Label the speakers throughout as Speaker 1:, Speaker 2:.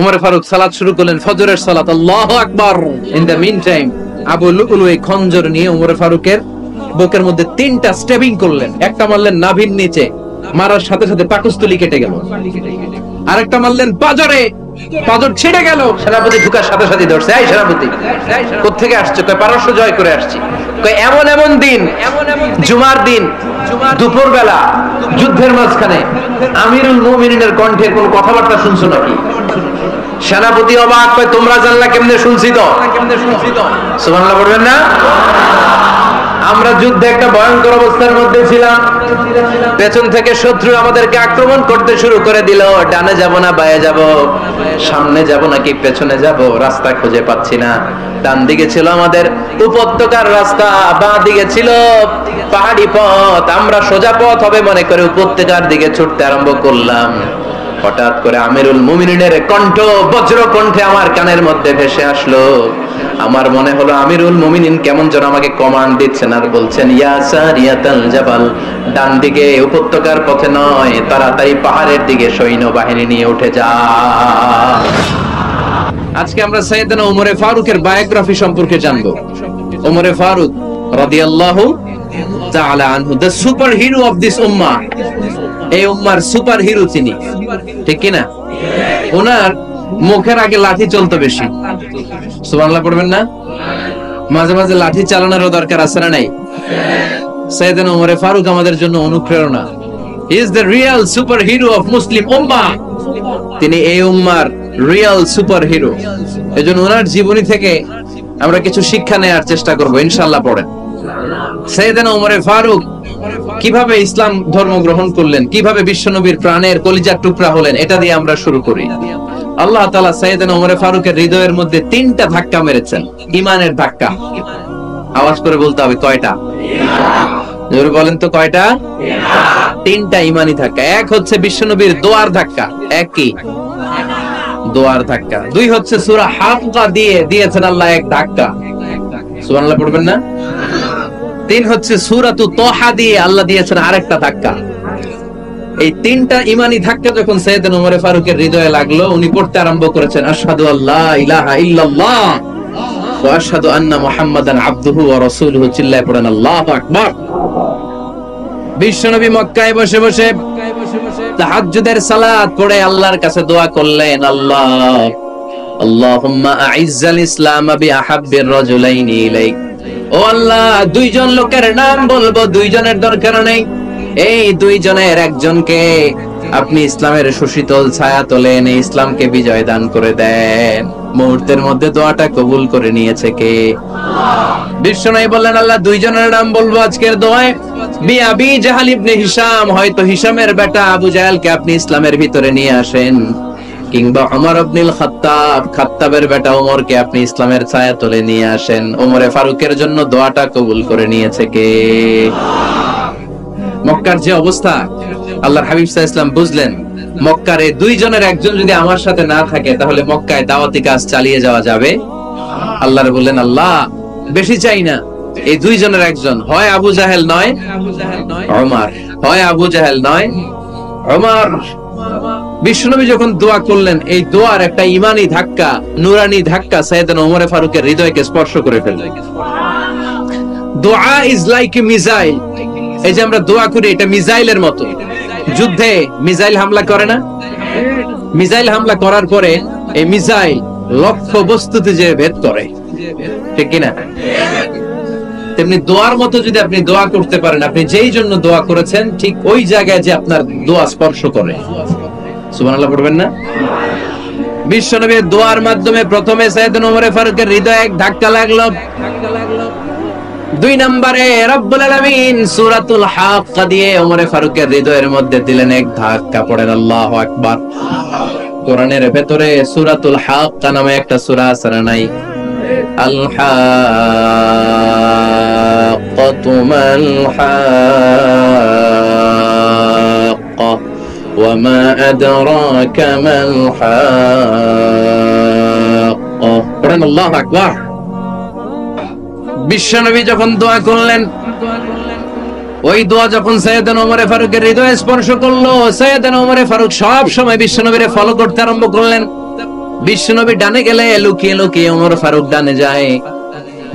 Speaker 1: ওমর ফারুক সালাত শুরু করলেন, ফজরের সালাত, আল্লাহু আকবার। In the mean time Abu Lulu এই খঞ্জর নিয়ে ওমর ফারুকের বুকের মধ্যে 3টা স্টেবিং করলেন। একটা মারলেন নাভির নিচে, মারার সাথে সাথে পাকস্থলী কেটে গেল। আরেকটা মারলেন পাজরে, পাজর ছিঁড়ে গেল। সেনাপতি ঢুকার সাথে সাথে ধরছে, এই সেনাপতি কোত্থেকে আসছে? কয় পারস্য জয় করে আসছি। কয় এমন এমন দিন, জুমার দিন, দুপুর বেলা, যুদ্ধের মাঝখানে আমিরুল মুমিনিনের কণ্ঠে কোন কথাবার্তা শুনছো নাকি? সেনাপতি অবাক, কয় তোমরা জানলা কেমনে? শুনছি তো। সুবহানাল্লাহ বলবেন না? আমরা যুদ্ধে একটা ভয়ঙ্কর অবস্থার মধ্যে ছিলাম। পেছন থেকে শত্রু আমাদেরকে আক্রমণ করতে শুরু করে দিল। ডানে যাব না বায়ে যাব, সামনে যাব নাকি পেছনে যাব, রাস্তা খুঁজে পাচ্ছি না। ডান দিকে ছিল আমাদের উপত্যকার রাস্তা, বাঁ দিকে ছিল পাহাড়ি পথ। আমরা সোজা পথ হবে মনে করে উপত্যকার দিকে ছুটতে আরম্ভ করলাম। হঠাৎ করে আমিরুল মুমিনিনের কণ্ঠ বজ্র কণ্ঠে আমার কানের মধ্যে ভেসে আসলো। আমার মনে হলো আমিরুল মুমিনিন কেমন যেন আমাকে কমান্ড দিচ্ছেন আর বলছেন, ইয়া সারিয়াতাল জাবাল, ডান দিকে উপত্যকার পথে নয়, তাড়াতাড়ি পাহাড়ের দিকে সৈন্যবাহিনী নিয়ে উঠে যা। আজকে আমরা সাইয়েদনা ওমর ফারুকের বায়োগ্রাফি সম্পর্কে জানবো। ওমর ফারুক রাদিয়াল্লাহু তাআলা আনহু, the super hero of this উম্মাহ। এই উম্মার সুপার হিরো তিনি, ঠিক কি না? ওনার মুখের আগে লাঠি চলতো বেশি। সুবহানাল্লাহ পড়বেন না? মাঝে মাঝে লাঠি চালানোরও দরকার আছে না নাই? সাইয়েদনা ওমর ফারুক আমাদের জন্য অনুপ্রেরণা। He is the real super hero of Muslim উম্মাহ। তিনি এই উম্মার রিয়েল সুপার হিরো। এজন্য ওনার জীবনী থেকে আমরা কিছু শিক্ষা নেওয়ার চেষ্টা করব ইনশাআল্লাহ। পড়েন সাইয়েদনা ওমর ফারুক কিভাবে ইসলাম ধর্ম গ্রহণ করলেন, কিভাবে বিশ্বনবীর প্রাণের কলিজার টুকরা হলেন, এটা দিয়ে আমরা শুরু করি। আল্লাহ তাআলা সাইয়েদনা ওমর ফারুকের হৃদয়ের মধ্যে 3টা ধাক্কা মেরেছেন, ঈমানের ধাক্কা। আওয়াজ করে বলতে হবে কয়টা? জোরে বলেন তো কয়টা? 3টা ঈমানি ধাক্কা। এক হচ্ছে বিশ্বনবীর দোয়ার ধাক্কা। এক কি? দোয়ার ধাক্কা। 2 হচ্ছে সূরা হাক্কা দিয়ে দিয়েছেন আল্লাহ এক ধাক্কা। সুবহানাল্লাহ পড়বেন না? 3 হচ্ছে সূরাতু তাহা দিয়ে আল্লাহ দিয়েছেন আরেকটা ধাক্কা। এই 3টা ঈমানি ধাক্কা যখন সাইয়েদনা ওমর ফারুকের হৃদয়ে লাগলো, উনি পড়তে আরম্ভ করেছেন, আশহাদু আল্লা ইলাহা ইল্লাল্লাহ ওয়া আশহাদু আন্না মুহাম্মাদান আবদুহু ওয়া রাসূলুহু। চিল্লায়ে পড়েন আল্লাহু আকবার। বিশ্বনবী মক্কায় বসে বসে তাহাজ্জুদের সালাত পড়ে আল্লাহর কাছে দোয়া করলেন, আল্লাহ আল্লাহুম্মা আইজ্জাল ইসলাম বিআহাব্বির রাজুলাইনি ইলাইক। ও আল্লাহ, 2 জন লোকের নাম বলবো, 2 জনের দরকার নেই। এই 2 জনের একজনকে আপনি ইসলামের সুশীতল ছায়া তলে এনে ইসলামকে বিজয় দান করে দেন। মুহূর্তের মধ্যে দোয়াটা কবুল করে নিয়েছে কে? বিশ্বনবী বললেন, আল্লাহ 2 জনের নাম বলবো আজকের দোয়ায়। আবি জাহল ইবনে হিশাম, হয়তো হিশামের বেটা আবু জাহেলকে আপনি ইসলামের ভিতরে নিয়ে আসেন, কিংবা ওমর ইবনুল খাত্তাব, খাত্তাবের বেটা ওমরকে আপনি ইসলামের ছায়া তলে নিয়ে আসেন। ওমরে ফারুকের জন্য দোয়াটা কবুল করে নিয়েছে কে? মক্কার যে অবস্থা, আল্লাহর হাবিব সাল্লাল্লাহু আলাইহি ওয়াসাল্লাম বুঝলেন মক্কার এই 2 জনের একজন যদি আমার সাথে না থাকে তাহলে মক্কায় দাওয়াতি কাজ চালিয়ে যাওয়া যাবে। আল্লাহর বললেন, আল্লাহ বেশি চাই না, এই 2 জনের একজন, হয় আবু জাহেল নয় ওমর, হয় আবু জাহেল নয় ওমর। বিশ্বনবী যখন দোয়া করলেন, এই দোয়ার একটা ঈমানি ধাক্কা, নূরানি ধাক্কা সাইয়েদনা ওমর ফারুকের হৃদয়কে স্পর্শ করে ফেলল। দোয়া ইজ লাইক এ মিসাইল। এই যে আমরা দোয়া করি, এটা মিসাইলের মতো। যুদ্ধে মিসাইল হামলা করে না? মিসাইল হামলা করার পরে এই মিসাইল লক্ষ্য বস্তুতে যে ভেদ করে, ঠিক কিনা? তেমনি দোয়ার মতো যদি আপনি দোয়া করতে পারেন, আপনি যেই জন্য দোয়া করেছেন ঠিক ওই জায়গায় যে আপনার দোয়া স্পর্শ করে। সুবহানাল্লাহ পড়বেন না? বিশ্বনবীর দোয়ার মাধ্যমে প্রথমে সাইয়েদনা ওমর ফারুকের হৃদয়ে এক ধাক্কা লাগলো। 2 নম্বরে রব্বুল আলামিন সূরাতুল হাক্কা দিয়ে ওমর ফারুকের হৃদয়ের মধ্যে দিলেন এক ধাক্কা। পড়েন আল্লাহু আকবার। কোরআনের ভেতরে সূরাতুল হাক্কা নামে একটা সূরা আছে না নাই? আল হাক্কাতু মাল হাক্কা ওয়া মা আদরাকা মাল হাক্কা। পড়েন আল্লাহু আকবার। বিশ্বনবী যখন দোয়া করলেন, ওই দোয়া যখন সাইয়েদনা ওমর ফারুকের হৃদয়ে স্পর্শ করলো, সাইয়েদনা ওমর ফারুক সব সময় বিশ্বনবীরে ফলো করতে আরম্ভ করলেন। বিশ্বনবী ডানে গেলে লুকিয়ে লুকিয়ে ওমর ফারুক ডানে যায়,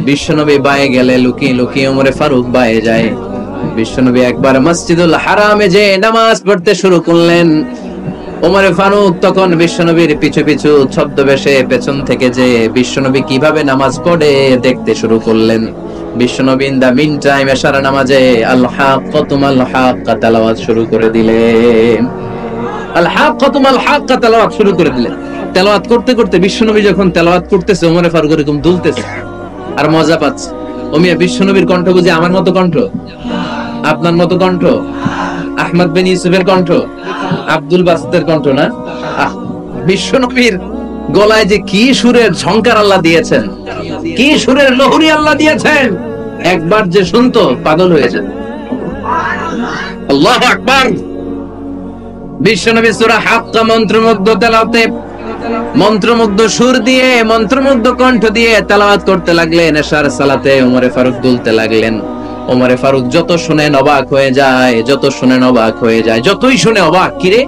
Speaker 1: বিশ্বনবী বায়ে গেলে লুকিয়ে লুকিয়ে ওমর ফারুক বায়ে যায়। বিশ্বনবী একবার মসজিদুল হারামে যে নামাজ পড়তে শুরু করলেন, ওমর ফারুক তখন বিশ্বনবীর পিছু পিছু ছদ্মবেশে পেছন থেকে যে বিশ্বনবী কিভাবে নামাজ পড়ে দেখতে শুরু করলেন। বিশ্বনবী ইন দা মিন টাইম এশার নামাজে আল হাক্কাতুম আল হাক্কা তেলাওয়াত শুরু করে দিলেন। আল হাক্কাতুম আল হাক্কা তেলাওয়াত শুরু করে দিলেন। তেলাওয়াত করতে করতে বিশ্বনবী যখন তেলাওয়াত করতেছে, ওমর ফারুক এরকম দুলতেছে আর মজা পাচ্ছে। ও মিয়া, বিশ্বনবীর কণ্ঠ বুঝি আমার মতো কণ্ঠ, আপনার মতো কণ্ঠ, আহমদ বিন ইউসুফের কণ্ঠ, আব্দুল বাসিতের কণ্ঠ না? বিশ্বনবীর গলায় যে কি সুরের ঝংকার আল্লাহ দিয়েছেন, কি সুরের লহরী আল্লাহ দিয়েছেন, একবার যে শুনতো পাগল হয়ে যেত। আল্লাহু আকবার। বিশ্বনবী সূরা হাক্কা মন্ত্রমুগ্ধ তেলাওয়াতে, মন্ত্রমুগ্ধ সুর দিয়ে, মন্ত্রমুগ্ধ কণ্ঠ দিয়ে তেলাওয়াত করতে লাগলেন। এশার সালাতে ওমর ফারুক দুলতে লাগলেন। ওমর ফারুক যত শুনেন অবাক হয়ে যায়, যত শুনেন অবাক হয়ে যায়, যতই শুনে অবাক। কিরে?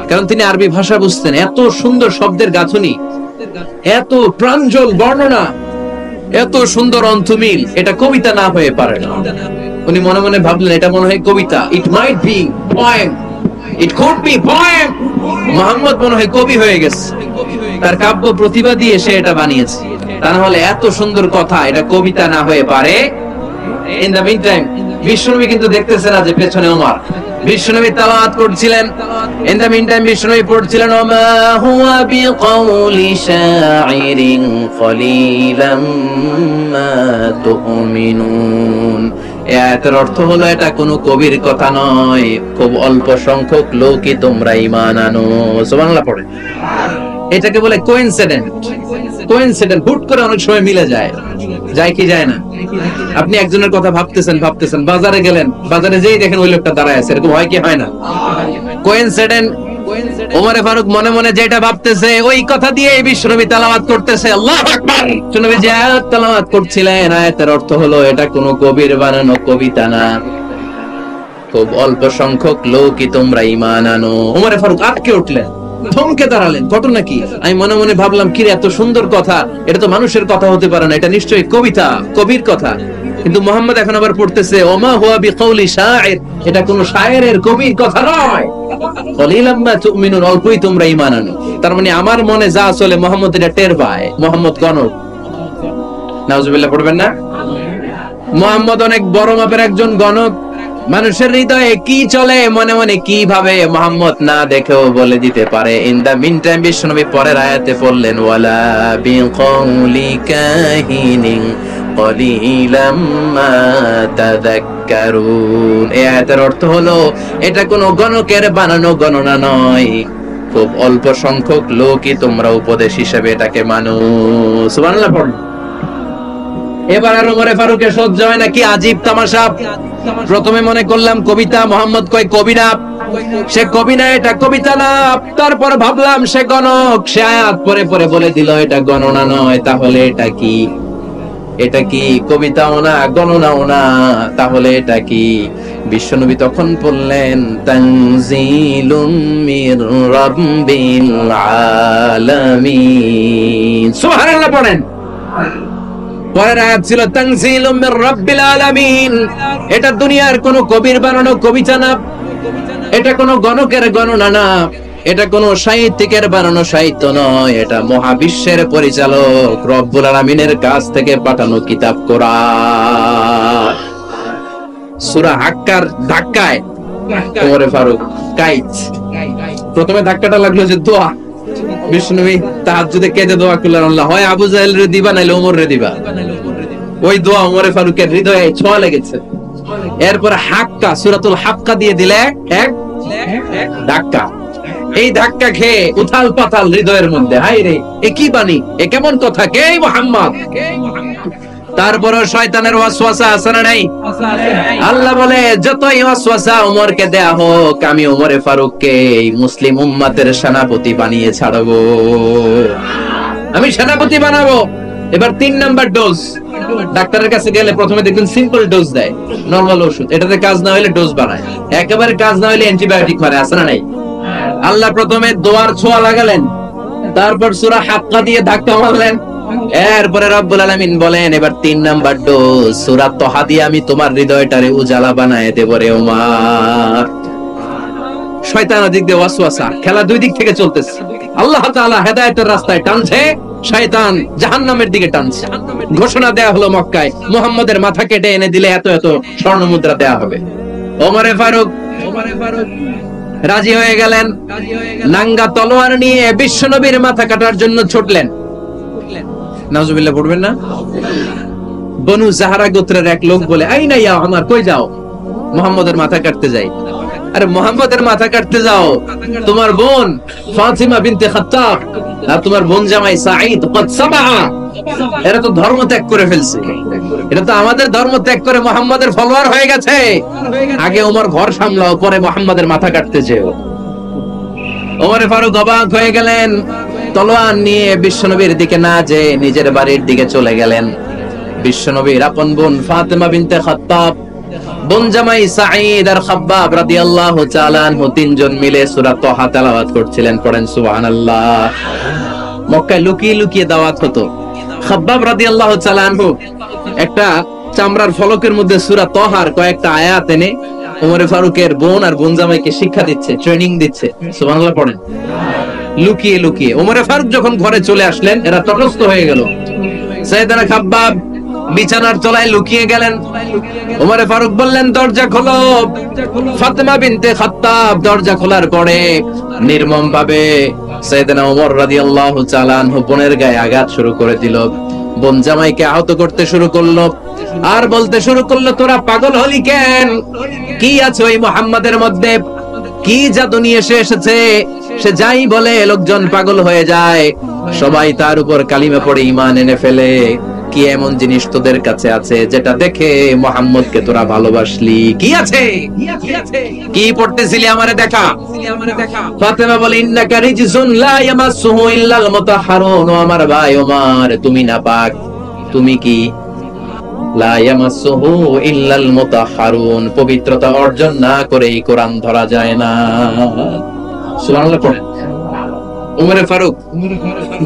Speaker 1: কারণ তিনি আরবি ভাষা বুঝতেন। এত সুন্দর শব্দের গাঁথনি, এত প্রাঞ্জল বর্ণনা, এত সুন্দর অন্তমিল, এটা কবিতা না হয়ে পারে না। উনি মনে মনে ভাবলেন এটা মনে হয় কবিতা। It might be poem, it could be poem. Muhammad মনে হয় কবি হয়ে গেছে, তার কাব্য প্রতিভা দিয়ে সে এটা বানিয়েছে। তা না হলে এত সুন্দর কথা, এটা কবিতা না হয়ে পারে। ইন দ্য মিন টাইম বিশ্বনবী কিন্তু দেখতেছে না যে পেছনে ওমর। বিশ্বনবী তেলাওয়াত করছিলেন। ইন দ্য মিন টাইম বিশ্বনবী পড়ছিলেন ওমা হুয়া বিকাউলি শাইরিন কলিলাম মা তুমিনুন। এর অর্থ হলো এটা কোনো কবির কথা নয়, খুব অল্প সংখ্যক লোকই তোমরা ঈমান আনো। সুবহানাল্লাহ পড়ে। এটাকে বলে কোইনসিডেন্ট। কোইনসিডেন্ট হুট করে অনেক সময় মিলে যায়, যায় কি যায় না? আপনি একজনের কথা ভাবতেছেন ভাবতেছেন, বাজারে গেলেন, বাজারে যেই দেখেন ওই লোকটা দাঁড়ায় আছে, এরকম হয় কি হয় না? কোইনসিডেন্ট। ওমর ফারুক মনে মনে যেটা ভাবতেছে ওই কথা দিয়ে বিশ্বনবী তেলাওয়াত করতেছে। আল্লাহু আকবার। বিশ্বনবী যে আয়াত তেলাওয়াত করছিলেন, আয়াতের অর্থ হলো এটা কোনো কবির বানানো কবিতা না, খুব অল্প সংখ্যক লোকই তোমরা ঈমান আনো। ওমর ফারুক আটকে উঠলেন, থমকে দাঁড়ালেন। ঘটনা কি? আমি মনে মনে ভাবলাম, কি রে এত সুন্দর কথা, এটা তো মানুষের কথা হতে পারে না, এটা নিশ্চয়ই কবিতা, কবির কথা। কিন্তু মুহাম্মদ এখন আবার পড়তেছে ওমা হুয়া বিকাউলি শাইর, এটা কোন শায়েরের কবির কথা নয়। কলিলাম মা তুমিনুন, অল্পই তোমরা ঈমান আনো। তার মানে আমার মনে যা চলে মুহাম্মদ এটা টের পায়। মুহাম্মদ গণক। নাউজুবিল্লাহ পড়বেন না? মুহাম্মদ অনেক বড় মাপের একজন গণক। মানুষের হৃদয়ে কি চলে, মনে মনে কি ভাবে, মুহাম্মদ না দেখেও বলে দিতে পারে। ইন দা মিন টাইম বিশ্বনবী পরের আয়াতে পড়লেন ওয়ালা বিকাউলি কাহিনিন কলিলাম মা তাযাক্কারুন। এই আয়াতের অর্থ হলো এটা কোনো গণকের বানানো গণনা নয়, খুব অল্প সংখ্যক লোকই তোমরা উপদেশ হিসেবে এটাকে মানো। সুবহানাল্লাহ পড়ুন। এবার আর ওমর ফারুকের সহ্য হয় না, কি আজীব তামাশা। প্রথমে মনে করলাম কবিতা, মোহাম্মদ কয় কবি না, সে কবি না, এটা কবিতা না। তারপর ভাবলাম সে গণক, সে আয়াত পরে পরে বলে দিল এটা গণনা নয়, তাহলে এটা কি? এটা কি কবিতাও না, গণনাও না, তাহলে এটা কি? বিশ্বনবী তখন বললেন তানজিলুম মির রাব্বিল আলামিন। সুবহানাল্লাহ পড়েন। পরের আয়াত ছিল তানজিলুম মির রাব্বিল আলামিন। এটা দুনিয়ার কোন কবির বানানো কবিতা না, এটা কোন গণকের গণনা না, এটা কোন সাহিত্যিকের বানানো সাহিত্য নয়, এটা মহাবিশ্বের পরিচালক রব্বুল আলামিনের কাছ থেকে পাঠানো কিতাব কোরআন। সূরা হাক্কার ধাক্কায় ওমর ফারুক কাইত। প্রথমে ধাক্কাটা লাগলো যে দোয়া। বিষ্ণুবী তাহাজ্জুদে কেঁদে দোয়া করলেন, আল্লাহ হয় আবু জাহেল রে দিবা নাইলে ওমর রে দিবা। ওই দোয়া ওমর ফারুকের হৃদয়ে ছোঁয়া লেগেছে। এরপর হাক্কা, সূরাতুল হাক্কা দিয়ে দিলে এক ধাক্কা। এই ধাক্কা খেয়ে উথাল পাতাল হৃদয়ের মধ্যে, হায় রে এ কি বাণী, এ কেমন কথা, কে মুহাম্মদ? তারপরে শয়তানের ওয়াসওয়াসা আছে না নাই? আল্লাহ বলে যতই ওয়াসওয়াসা ওমরকে দেয়া হোক, আমি ওমরে ফারুককে এই মুসলিম উম্মতের সেনাপতি বানিয়ে ছাড়বো, আমি সেনাপতি বানাবো। এবার 3 নাম্বার ডোজ। ডাক্তারের কাছে গেলে প্রথমে দেখবেন সিম্পল ডোজ দেয়, নরমাল ওষুধ। এটাতে কাজ না হলে ডোজ বাড়ায়, একেবারে কাজ না হলে অ্যান্টিবায়োটিক মারে, আছে না নাই? আল্লাহ প্রথমে দোয়ার ছোঁয়া লাগালেন, তারপর সূরা হাক্কা দিয়ে ধাক্কা মারলেন। এরপরে রব্বুল আলামিন বলেন, এবার 3 নাম্বার ডোজ সূরা তাহা দিয়ে আমি তোমার হৃদয়টারে উজালা বানায় দেব রে ওমর। শয়তান ওদিক দিয়ে ওয়াসওয়াসা, খেলা দুই দিক থেকে চলতেছে। আল্লাহ তাআলা হেদায়েতের রাস্তায় টানছে, শয়তান জাহান্নামের দিকে টানছে। ঘোষণা দেয়া হলো মক্কায়, মুহাম্মাদের মাথা কেটে এনে দিলে এত এত স্বর্ণ মুদ্রা দেয়া হবে। ওমরে ফারুক রাজি হয়ে গেলেন। নাঙ্গা তলোয়ার নিয়ে বিশ্বনবীর মাথা কাটার জন্য ছুটলেন। নাউজুবিল্লাহ পড়বেন না? বনু জাহরা গোত্রের এক লোক বলে, আইনা ইয়া ওমর, কই যাও? মুহাম্মাদের মাথা কাটতে যাই। আরে মুহাম্মাদের মাথা কাটতে যাও? তোমার বোন ফাতিমা বিনতে খাত্তাব আর তোমার বোন জামাই সাঈদ কদ সাবা, এরা তো ধর্ম ত্যাগ করে ফেলছে। এটা তো আমাদের ধর্ম ত্যাগ করে মুহাম্মাদের ফলোয়ার হয়ে গেছে। আগে ওমর ঘর সামলাও, পরে মুহাম্মাদের মাথা কাটতে যেও। ওমরে ফারুক অবাক হয়ে গেলেন। তলোয়ার নিয়ে বিশ্বনবীর দিকে না যেয়ে নিজের বাড়ির দিকে চলে গেলেন। বিশ্বনবীর আপন বোন ফাতিমা বিনতে খাত্তাব, বোন জামাই সাঈদ আর খাব্বাব রাদিয়াল্লাহু তাআলা আনহু তিনজন মিলে সূরা তাহা তেলাওয়াত করছিলেন। পড়েন সুবহানাল্লাহ। মক্কায় লুকিয়ে লুকিয়ে দাওয়াত হতো। খাব্বাব রাদিয়াল্লাহু তাআলা আনহু একটা চামড়ার ফলকের মধ্যে সূরা তাহার কয়েকটা আয়াত এনে ওমরে ফারুকের বোন আর বোন জামাইকে শিক্ষা দিচ্ছে, ট্রেনিং দিচ্ছে। সুবহানাল্লাহ পড়েন। লুকিয়ে লুকিয়ে ওমরে ফারুক যখন ঘরে চলে আসলেন, এরা তটস্থ হয়ে গেল। সাইয়েদনা খাব্বাব বিছানার তলায় লুকিয়ে গেলেন। ওমরে ফারুক বললেন, দরজা খোলো। ফাতিমা বিনতে খাত্তাব দরজা খোলার পরে নির্মম ভাবে সাইয়েদনা ওমর রাদিয়াল্লাহু তাআলা আনহু বোনের গায়ে আঘাত শুরু করে দিল। বোন জামাইকে আহত করতে শুরু করলো আর বলতে শুরু করলো, তোরা পাগল হলি কেন? কি আছে ওই মুহাম্মাদের মধ্যে? কি জাদু নিয়ে এসেছে? সে যাই বলে লোকজন পাগল হয়ে যায়, সবাই তার উপর কালিমা পড়ে ঈমান এনে ফেলে। কি এমন জিনিস তোদের কাছে আছে যেটা দেখে মুহাম্মদকে তোরা ভালোবাসলি? কি আছে? কি পড়তেছিলি আমারে দেখা। ফাতেমা বলে, ইন্নাকা রিজসুন লা ইয়ামাসসুহু ইল্লাল মুতাহহারুন। আমার ভাই ওমর, তুমি নাপাক। তুমি কি? লা ইয়ামাসসুহু ইল্লাল মুতাহহারুন, পবিত্রতা অর্জন না করে এই কোরআন ধরা যায় না। সুবহানাল্লাহ পড়েন। ওমরে ফারুক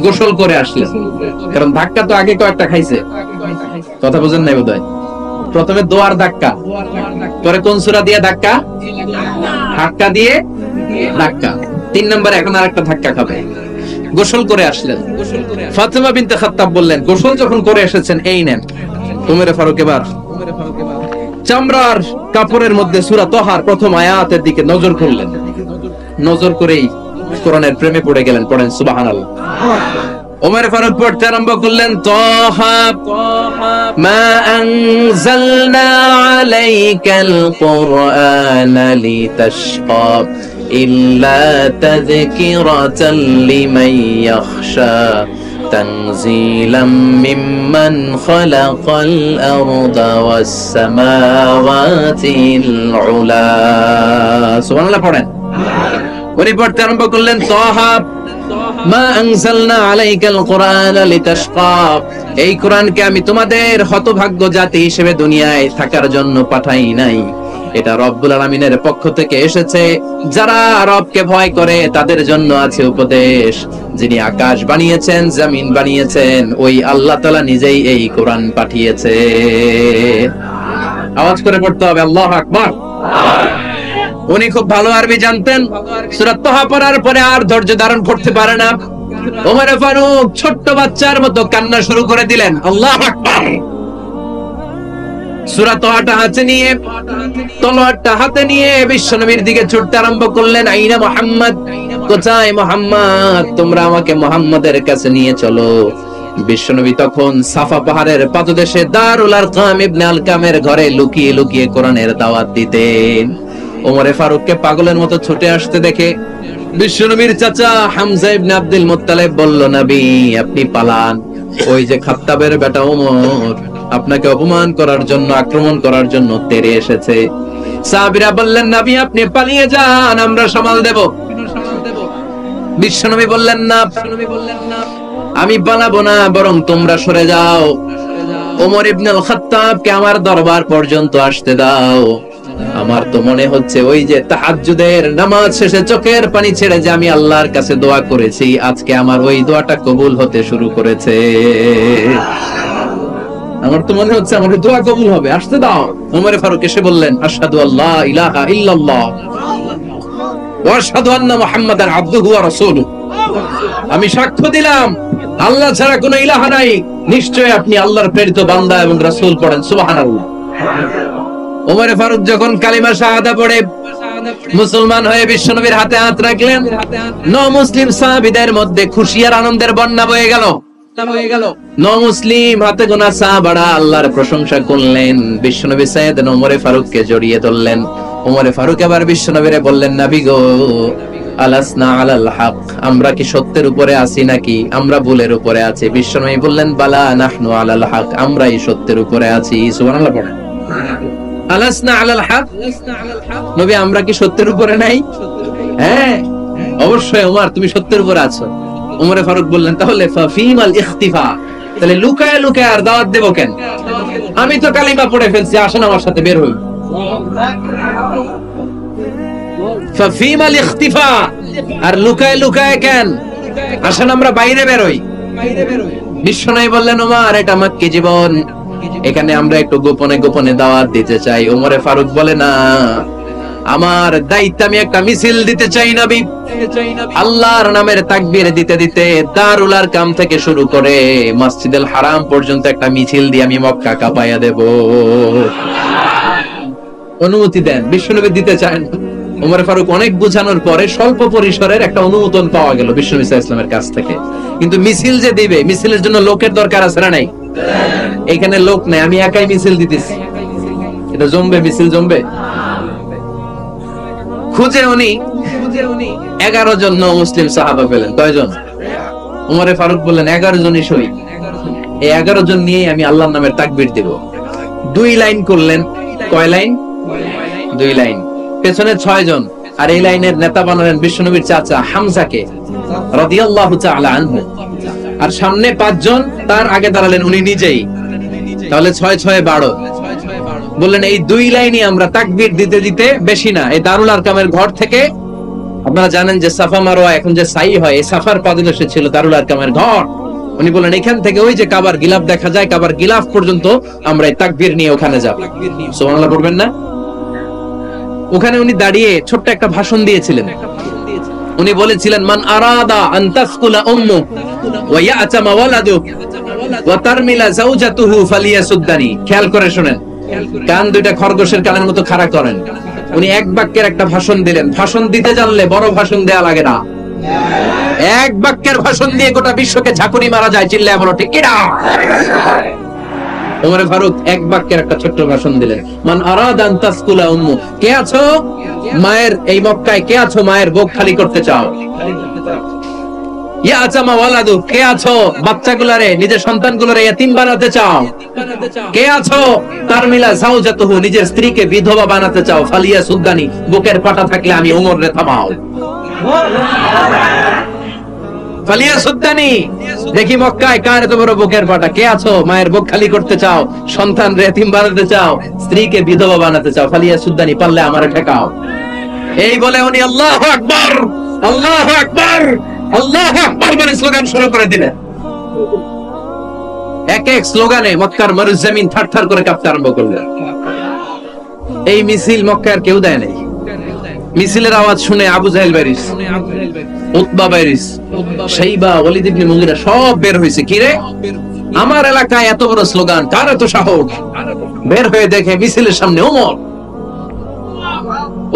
Speaker 1: গোসল করে আসলেন, কারণ ধাক্কা তো আগে কয়েকটা খাইছে। কথা বুঝেন নাই বোধহয়? প্রথমে দোয়ার ধাক্কা, পরে কোন সূরা দিয়ে ধাক্কা? হাক্কা দিয়ে ধাক্কা। 3 নম্বরে এখন আরেকটা ধাক্কা খাবে। গোসল করে আসলেন। ফাতিমা বিনতে খাত্তাব বললেন, গোসল যখন করে এসেছেন, এই নেন। ওমরে ফারুক এবার চামড়ার কাপড়ের মধ্যে সূরা তাহার প্রথম আয়াতের দিকে নজর করলেন। নজর করেই কোরআনের প্রেমে পড়ে গেলেন। পড়েন সুবহানাল্লাহ। ওমর ফারুক পড়তে আরম্ভ করলেন, তাহা মা আনজালনা আলাইকাল কুরআনা লিতাশকা ইল্লা তাযকিরাতাল লিমান ইয়াখশা তানজিলাম মিম্মান খালাকাল আরদা ওয়াস সামাওয়াতিল উলা। সুবহানাল্লাহ পড়েন। উনি পড়তে আরম্ভ করলেন, তাহা মা আনজালনা আলাইকাল কুরআনা লিতাশকা, এই কোরআনকে আমি তোমাদের হতভাগ্য জাতি হিসেবে দুনিয়ায় থাকার জন্য পাঠাই নাই। এটা রব্বুল আলামিনের পক্ষ থেকে এসেছে। যারা রবকে ভয় করে তাদের জন্য আছে উপদেশ। যিনি আকাশ বানিয়েছেন, জমিন বানিয়েছেন, ওই আল্লাহ তাআলা নিজেই এই কোরআন পাঠিয়েছে। আওয়াজ করে পড়তে হবে, আল্লাহু আকবার। উনি খুব ভালো আরবি জানতেন। সূরা তাহা পড়ার পরে আর ধৈর্য ধারণ করতে পারে না। ওমর ফারুক ছোট্ট বাচ্চার মতো কান্না শুরু করে দিলেন। আল্লাহু আকবার। সূরা তাহাটা হাতে নিয়ে, তলোয়ারটা হাতে নিয়ে বিশ্বনবীর দিকে ছুটতে আরম্ভ করলেন। আইনা মুহাম্মদ, কোথায় মুহাম্মদ? তোমরা আমাকে মুহাম্মাদের কাছে নিয়ে চলো। বিশ্বনবী তখন সাফা পাহাড়ের পাদদেশে দারুল আরকাম ইবনে আলকামের ঘরে লুকিয়ে লুকিয়ে কোরআনের দাওয়াত দিতেন। ওমরে ফারুককে পাগলের মতো ছুটে আসতে দেখে বিশ্বনবীর চাচা হামজা ইবনে আব্দুল মুত্তালিব বলল, নবী আপনি পালান। ওই যে খাত্তাবের বেটা ওমর আপনাকে অপমান করার জন্য, আক্রমণ করার জন্য তেড়ে এসেছে। সাহাবীরা বললেন, নবী আপনি পালিয়ে যান, আমরা সামাল দেব। বিশ্বনবী বললেন, না, আমি পালাবো না, বরং তোমরা সরে যাও। ওমর ইবনে আল খাত্তাবকে আমার দরবার পর্যন্ত আসতে দাও। আমার তো মনে হচ্ছে ওই যে তাহাজ্জুদের নামাজ শেষে চোখের পানি ছেড়ে যে আমি আল্লাহর কাছে দোয়া করেছি, আজকে আমার ওই দোয়াটা কবুল হতে শুরু করেছে। আমার তো মনে হচ্ছে আমার দোয়া কবুল হবে, আসতে দাও। ওমর ফারুক এসে বললেন, আশহাদু আল্লা ইলাহা ইল্লাল্লাহ ওয়া আশহাদু আন্না মুহাম্মাদান আবদুহু ওয়া রাসূলুহু। আমি সাক্ষ্য দিলাম আল্লাহ ছাড়া কোনো ইলাহা নাই, নিশ্চয় আপনি আল্লাহর প্রেরিত বান্দা এবং রাসূল। পড়েন সুবহানাল্লাহ। ওমর ফারুক যখন কালিমা শাহাদা পড়ে মুসলমান হয়ে বিশ্বনবীর হাতে হাত রাখলেন, মুসলিম সাহাবীদের মধ্যে খুশি আর আনন্দের বন্যা বয়ে গেল। মুসলিম হাতে গোনা সাহাবারা আল্লাহর প্রশংসা করলেন। বিশ্বনবী সাইয়েদনা ওমর ফারুককে জড়িয়ে ধরলেন। ওমর ফারুক আবার বিশ্বনবীরে বললেন, নবী গো, আলাসনা আলাল হক, আমরা কি সত্যের উপরে আছি নাকি আমরা ভুলের উপরে আছি? বিশ্বনবী বললেন, বালা নাহনু আলাল হক, আমরাই সত্যের উপরে আছি। সুবহানাল্লাহ পড়েন। আলাসনা আলাল হক, নবী আমরা কি সত্যের উপরে নাই? হ্যাঁ অবশ্যই ওমর, তুমি সত্যের উপরে আছো। ওমর ফারুক বললেন, তাহলে ফাফিমাল ইখতিফা, তাহলে লুকায় লুকায় আর দাওয়াত দেব কেন? আমি তো কালিমা পড়ে ফেলছি, আসেন আমার সাথে বের হই। ফাফিমাল ইখতিফা, আর লুকায় লুকায় কেন? আসেন আমরা বাইরে বের হই। বিশ্বনবী বললেন, ওমর এটা মক্কি জীবন, এখানে আমরা একটু গোপনে গোপনে দাওয়াত দিতে চাই। ওমর ফারুক বলে, না, আমার দায়িত্ব, আমি একটা মিছিল দিতে চাই নবী। আল্লাহর নামের তাকবীর দিতে দিতে দারুল আরকাম থেকে শুরু করে মসজিদুল হারাম পর্যন্ত একটা মিছিল দিয়ে আমি মক্কা কাঁপাইয়া দেব। অনুমতি দেন। বিশ্বনবী দিতে চান। ওমর ফারুক অনেক বুঝানোর পরে স্বল্প পরিসরের একটা অনুমোদন পাওয়া গেল বিশ্বনবী সাল্লাল্লাহু আলাইহি ওয়াসাল্লামের কাছ থেকে। কিন্তু মিছিল যে দিবে, মিছিলের জন্য লোকের দরকার আছে না নাই? এখানে লোক নাই, আমি একাই মিছিল দিতেছি। এটা জমবে, মিছিল জমবে। খুঁজে উনি 11 জন মুসলিম সাহাবা পেলেন। কয়জন? ওমর ফারুক বললেন, 11 জনই সই। এই 11 জন নিয়ে আমি আল্লাহর নামের তাকবীর দেব। 2 লাইন করলেন। কয় লাইন? 2 লাইন। পেছনে 6 জন, আর এই লাইনের নেতা বানালেন বিশ্বনবীর চাচা হামজাকে রাদিয়াল্লাহু তাআলা আনহু। আর সামনে 5 জন, তার আগে দাঁড়ালেন উনি নিজেই। তাহলে 6 6 12। বললেন, এই 2 লাইনই আমরা তাকবীর দিতে দিতে, বেশি না, এই দারুল আরকামের ঘর থেকে, আপনারা জানেন যে সাফা মারওয়া এখন যে সাই হয়, এই সাফার পাদদেশে ছিল দারুল আরকামের ঘর। উনি বললেন, এখান থেকে ওই যে কাবার গিলাফ দেখা যায়, কাবার গিলাফ পর্যন্ত আমরা এই তাকবীর নিয়ে ওখানে যাব। সুবহানাল্লাহ পড়বেন না? ওখানে উনি দাঁড়িয়ে ছোট্ট একটা ভাষণ দিয়েছিলেন। উনি বলেছিলেন, মান আরাদা আন তাসকুলা উম্মু ওয়া ইয়াতামা ওয়ালাদু ওয়া তারমিলা যাওজাতুহু ফালিয়াসুদ্দানি। খেয়াল করে শুনেন, কান দুইটা খরগোশের কানের মতো খাড়া করেন। উনি এক বাক্যের একটা ভাষণ দিলেন। ভাষণ দিতে জানলে বড় ভাষণ দেয়া লাগে না। এক বাক্যের ভাষণ দিয়ে গোটা বিশ্বকে ঝাঁকুনি মারা যায়। চিল্লায় বলো ঠিক কিনা? ওমর ফারুক এক বাক্যের একটা ছোট্ট ভাষণ দিলেন। মান আরাদা আন তাসকুলা উম্মু, কে আছো মায়ের এই মক্কায়, কে আছো মায়ের বুক খালি করতে চাও? ইয়াতামা ওয়ালাদু, কে আছো বাচ্চাগুলারে, নিজের সন্তানগুলোরে ইয়াতিম বানাতে চাও? কে আছো তারমিলা যাওজাতুহু, নিজের স্ত্রীকে বিধবা বানাতে চাও? ফালিয়া সুদ্দানি, বুকের পাটা থাকলে আমি ওমর রে থামাও। ফালিয়া সুদ্দানি, দেখি মক্কায় কার এত বড় বুকের পাটা। কে আছো মায়ের বুক খালি করতে চাও, সন্তান রে ইয়াতিম বানাতে চাও, স্ত্রীকে বিধবা বানাতে চাও? ফালিয়া সুদ্দানি, পারলে আমারে ঠেকাও। এই বলে উনি আল্লাহু আকবার, আল্লাহু আকবার, আল্লাহু আকবার বলে স্লোগান শুরু করে দিলেন। এক এক স্লোগানে মক্কার মরুজমিন থারথার করে কাঁপতে আরম্ভ করলেন। এই মিছিল মক্কার কেউ দেয় নাই। মিছিলের আওয়াজ শুনে আবু জাহেল বাইরিস, উতবা বাইরিস, শাইবা, ওয়ালিদ ইবনে মুগিরা সব বের হয়েছে। কি রে, আমার এলাকায় এত বড় স্লোগান, কার এত সাহস? বের হয়ে দেখে মিছিলের সামনে ওমর।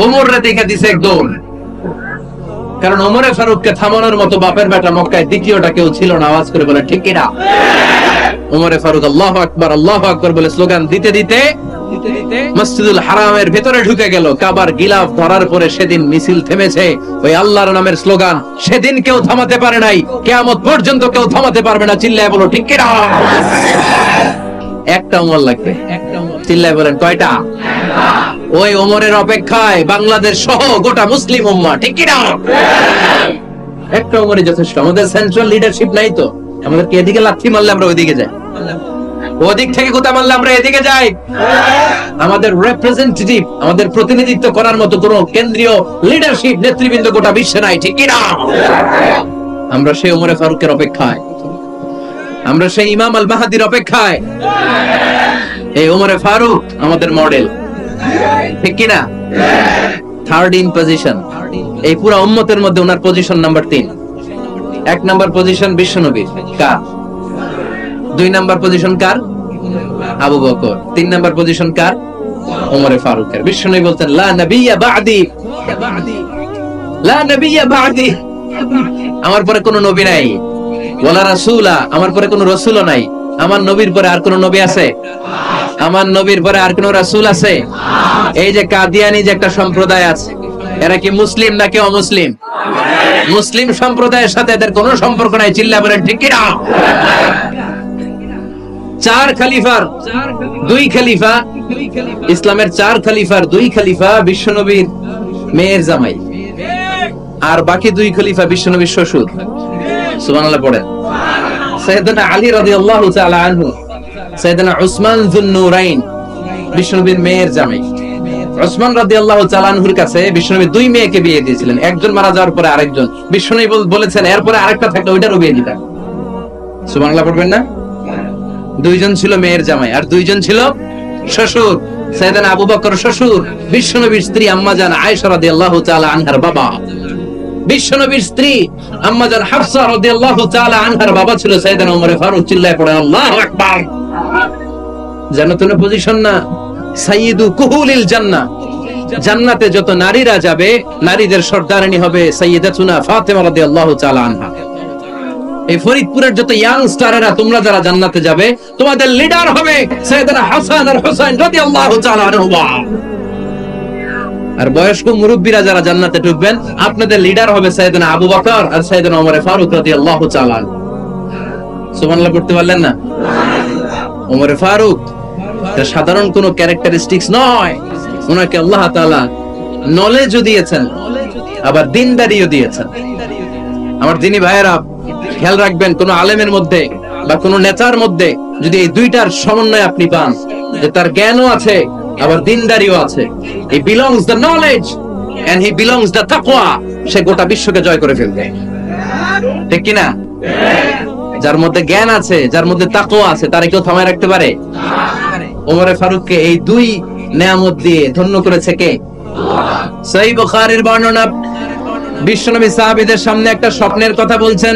Speaker 1: ওমর রে দেখে দিছে একদম। কারণ ওমরে ফারুককে থামানোর মতো বাপের বেটা মক্কায় দ্বিতীয়টা কেউ ছিল না। আওয়াজ করে বলে ঠিক কিনা? ওমরে ফারুক আল্লাহু আকবার, আল্লাহু আকবার বলে স্লোগান দিতে দিতে মসজিদুল হারামের ভেতরে ঢুকে গেল। কাবার গিলাফ ধরার পরে সেদিন মিছিল থেমেছে ওই আল্লাহর নামের স্লোগান। সেদিন কেউ থামাতে পারে নাই, কিয়ামত পর্যন্ত কেউ থামাতে পারবে না। চিল্লায় বলো ঠিক কিনা? একটা ওমর লাগবে। চিল্লায় বলেন কয়টা? ওই ওমরের অপেক্ষায় বাংলাদেশ সহ গোটা মুসলিম উম্মাহ। ঠিক কিনা? একটা ওমরই যথেষ্ট। আমাদের সেন্ট্রাল লিডারশিপ নাই তো, আমাদেরকে এদিকে লাথি মারলে আমরা ওইদিকে যাই। ওদিক থেকে গোতা মারলে আমরা এদিকে যাই। আমাদের রিপ্রেজেন্টেটিভ, আমাদের প্রতিনিধিত্ব করার মতো কোন কেন্দ্রীয় লিডারশিপ নেতৃবৃন্দ গোটা বিশ্বে নাই, ঠিক কি না? আমরা সেই ওমরে ফারুকের অপেক্ষায়, আমরা সেই ইমাম আল মাহদির অপেক্ষায়। এই ওমরে ফারুক আমাদের মডেল, ঠিক কি না? থার্ড ইন পজিশন এই পুরো উম্মতের মধ্যে ওনার পজিশন নাম্বার 3। 1 নাম্বার পজিশন বিশ্বনবীর, কার? 2 নাম্বার পজিশন কার? আবু বকর। 3 নাম্বার পজিশন কার? ওমরে ফারুকের। বিশ্বনবী বলতেন লা নবিয়্যা বা'দি, লা নবিয়্যা বা'দি, আমার পরে কোনো নবী নাই। ওয়ালা রাসূলা, আমার পরে কোনো রাসূলও নাই। আমার নবীর পরে আর কোন নবী আছে? আমার নবীর পরে আর কোন রাসূল আছে? এই যে কাদিয়ানি যে একটা সম্প্রদায় আছে, এরা কি মুসলিম নাকি অমুসলিম? মুসলিম সম্প্রদায়ের সাথে এদের কোনো সম্পর্ক নাই, চিল্লা বলেন ঠিক কি না? 4 খলিফার 2 খলিফা, ইসলামের 4 খলিফার 2 খলিফা বিশ্বনবীর মেয়ের জামাই, আর বাকি 2 খলিফা বিশ্বনবীর শ্বশুর। সুবহানাল্লাহ পড়েন। সাইয়েদনা আলী রাদিয়াল্লাহু তাআলা আনহু, সাইয়েদনা উসমান যুন নূরাইন বিশ্বনবীর মেয়ের জামাই। উসমান রাদিয়াল্লাহু তাআলা আনহুর কাছে বিশ্বনবী 2 মেয়েকে বিয়ে দিয়েছিলেন। একজন মারা যাওয়ার পরে আরেকজন, বিশ্বনবী বলেছেন এরপরে আরেকটা থাকলে ওইটারও বিয়ে দিতাম। সুবহানাল্লাহ পড়বেন না? 2 জন ছিল মেয়ের জামাই আর 2 জন ছিল শ্বশুর। সাইয়েদনা আবু বকর শ্বশুর, বিশ্বনবীর স্ত্রী আম্মা জান আয়েশা রাদিয়াল্লাহু তাআলা আনহার বাবা। বিশ্বনবীর স্ত্রী আম্মা জান হাফসা রাদিয়াল্লাহু তাআলা আনহার বাবা ছিল সাইয়েদনা ওমরে ফারুক। চিল্লায়ে পড়ে আল্লাহু আকবার। জান্নাতুল পজিশন না, সাইয়্যিদু কুহুলিল জান্নাহ। জান্নাতে যত নারীরা যাবে, নারীদের সর্দারিনী হবে সাইয়্যিদাতুনা ফাতেমা রাদিয়াল্লাহু তাআলা আনহা। এই ফরিদপুরের যত ইয়াং স্টারেরা তোমরা যারা জান্নাতে যাবে, তোমাদের লিডার হবে সাইয়েদনা হাসান আর হুসাইন রাদিয়াল্লাহু তাআলা আনহুমা। আর বয়স্ক মুরব্বীরা যারা জান্নাতে ঢুকবেন, আপনাদের লিডার হবে সাইয়েদনা আবু বকর আর সাইয়েদনা ওমর ফারুক রাদিয়াল্লাহু তাআলা। সুবহানাল্লাহ পড়তে পারলেন না? ওমর ফারুক এটা সাধারণ কোনো ক্যারেক্টারিস্টিক্স নয়। ওনাকে আল্লাহ তাআলা নলেজও দিয়েছেন, আবার দ্বীনদারিও দিয়েছেন। আমার দ্বীনি ভাইয়েরা খেয়াল রাখবেন, কোন আলেমের মধ্যে বা কোন নেতার মধ্যে যদি এই দুইটার সমন্বয় আপনি পান, যে তার জ্ঞানও আছে আবার দ্বীনদারিও আছে, he belongs the knowledge and he belongs the taqwa, সে গোটা বিশ্বকে জয় করে ফেলবে, ঠিক কি না? যার মধ্যে জ্ঞান আছে, যার মধ্যে তাকওয়া আছে, তারে কেউ থামায় রাখতে পারে? ওমরে ফারুককে এই 2 নেয়ামত দিয়ে ধন্য করেছে কে? সহিহ বুখারীর বর্ণনা, বিশ্বনবী সাহাবীদের সামনে একটা স্বপ্নের কথা বলছেন।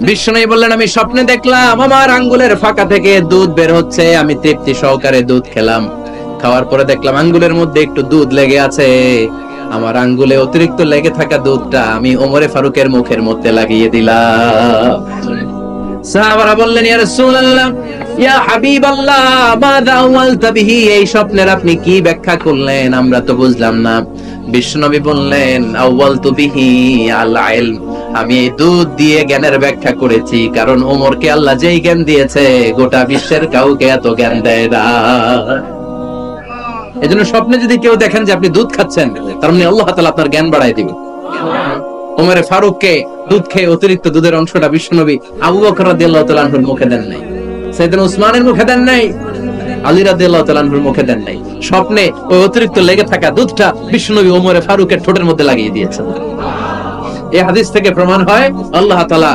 Speaker 1: বিশ্বনবী বললেন, আমি স্বপ্নে দেখলাম আমার আঙ্গুলের ফাঁকা থেকে দুধ বের হচ্ছে, আমি তৃপ্তি সহকারে দুধ খেলাম। খাওয়ার পরে দেখলাম আঙ্গুলের মধ্যে একটু দুধ লেগে আছে। আমার আঙ্গুলে অতিরিক্ত লেগে থাকা দুধটা আমি ওমরে ফারুকের মুখের মধ্যে লাগিয়ে দিলাম। সাহাবারা বললেন, ইয়া রাসূলুল্লাহ, ইয়া হাবিবাল্লাহ, মাযা আওয়ালতা বিহি, এই স্বপ্নের আপনি কি ব্যাখ্যা করলেন, আমরা তো বুঝলাম না। বিশ্বনবী বললেন, আওয়ালতু বিহি আল ইলম, আমি এই দুধ দিয়ে জ্ঞানের ব্যাখ্যা করেছি, কারণ ওমরকে আল্লাহ যেই জ্ঞান দিয়েছে গোটা বিশ্বের কাউকে এত জ্ঞান দেয় না। এজন্য স্বপ্নে যদি কেউ দেখেন যে আপনি দুধ খাচ্ছেন, তার মানে আল্লাহ তাআলা আপনার জ্ঞান বাড়ায় দিবেন। ওমরে ফারুককে দুধ খেয়ে অতিরিক্ত দুধের অংশটা বিশ্বনবী আবু বকর রাদিয়াল্লাহু তাআলা আনহুর মুখে দেন নাই, সাইয়েদনা উসমানের মুখে দেন নাই, আলী রাদিয়াল্লাহু তাআলা আনহুর মুখে দেন নাই। স্বপ্নে ওই অতিরিক্ত লেগে থাকা দুধটা বিশ্বনবী ওমরে ফারুকের ঠোঁটের মধ্যে লাগিয়ে দিয়েছেন। এই হাদিস থেকে প্রমাণ হয় আল্লাহ তাআলা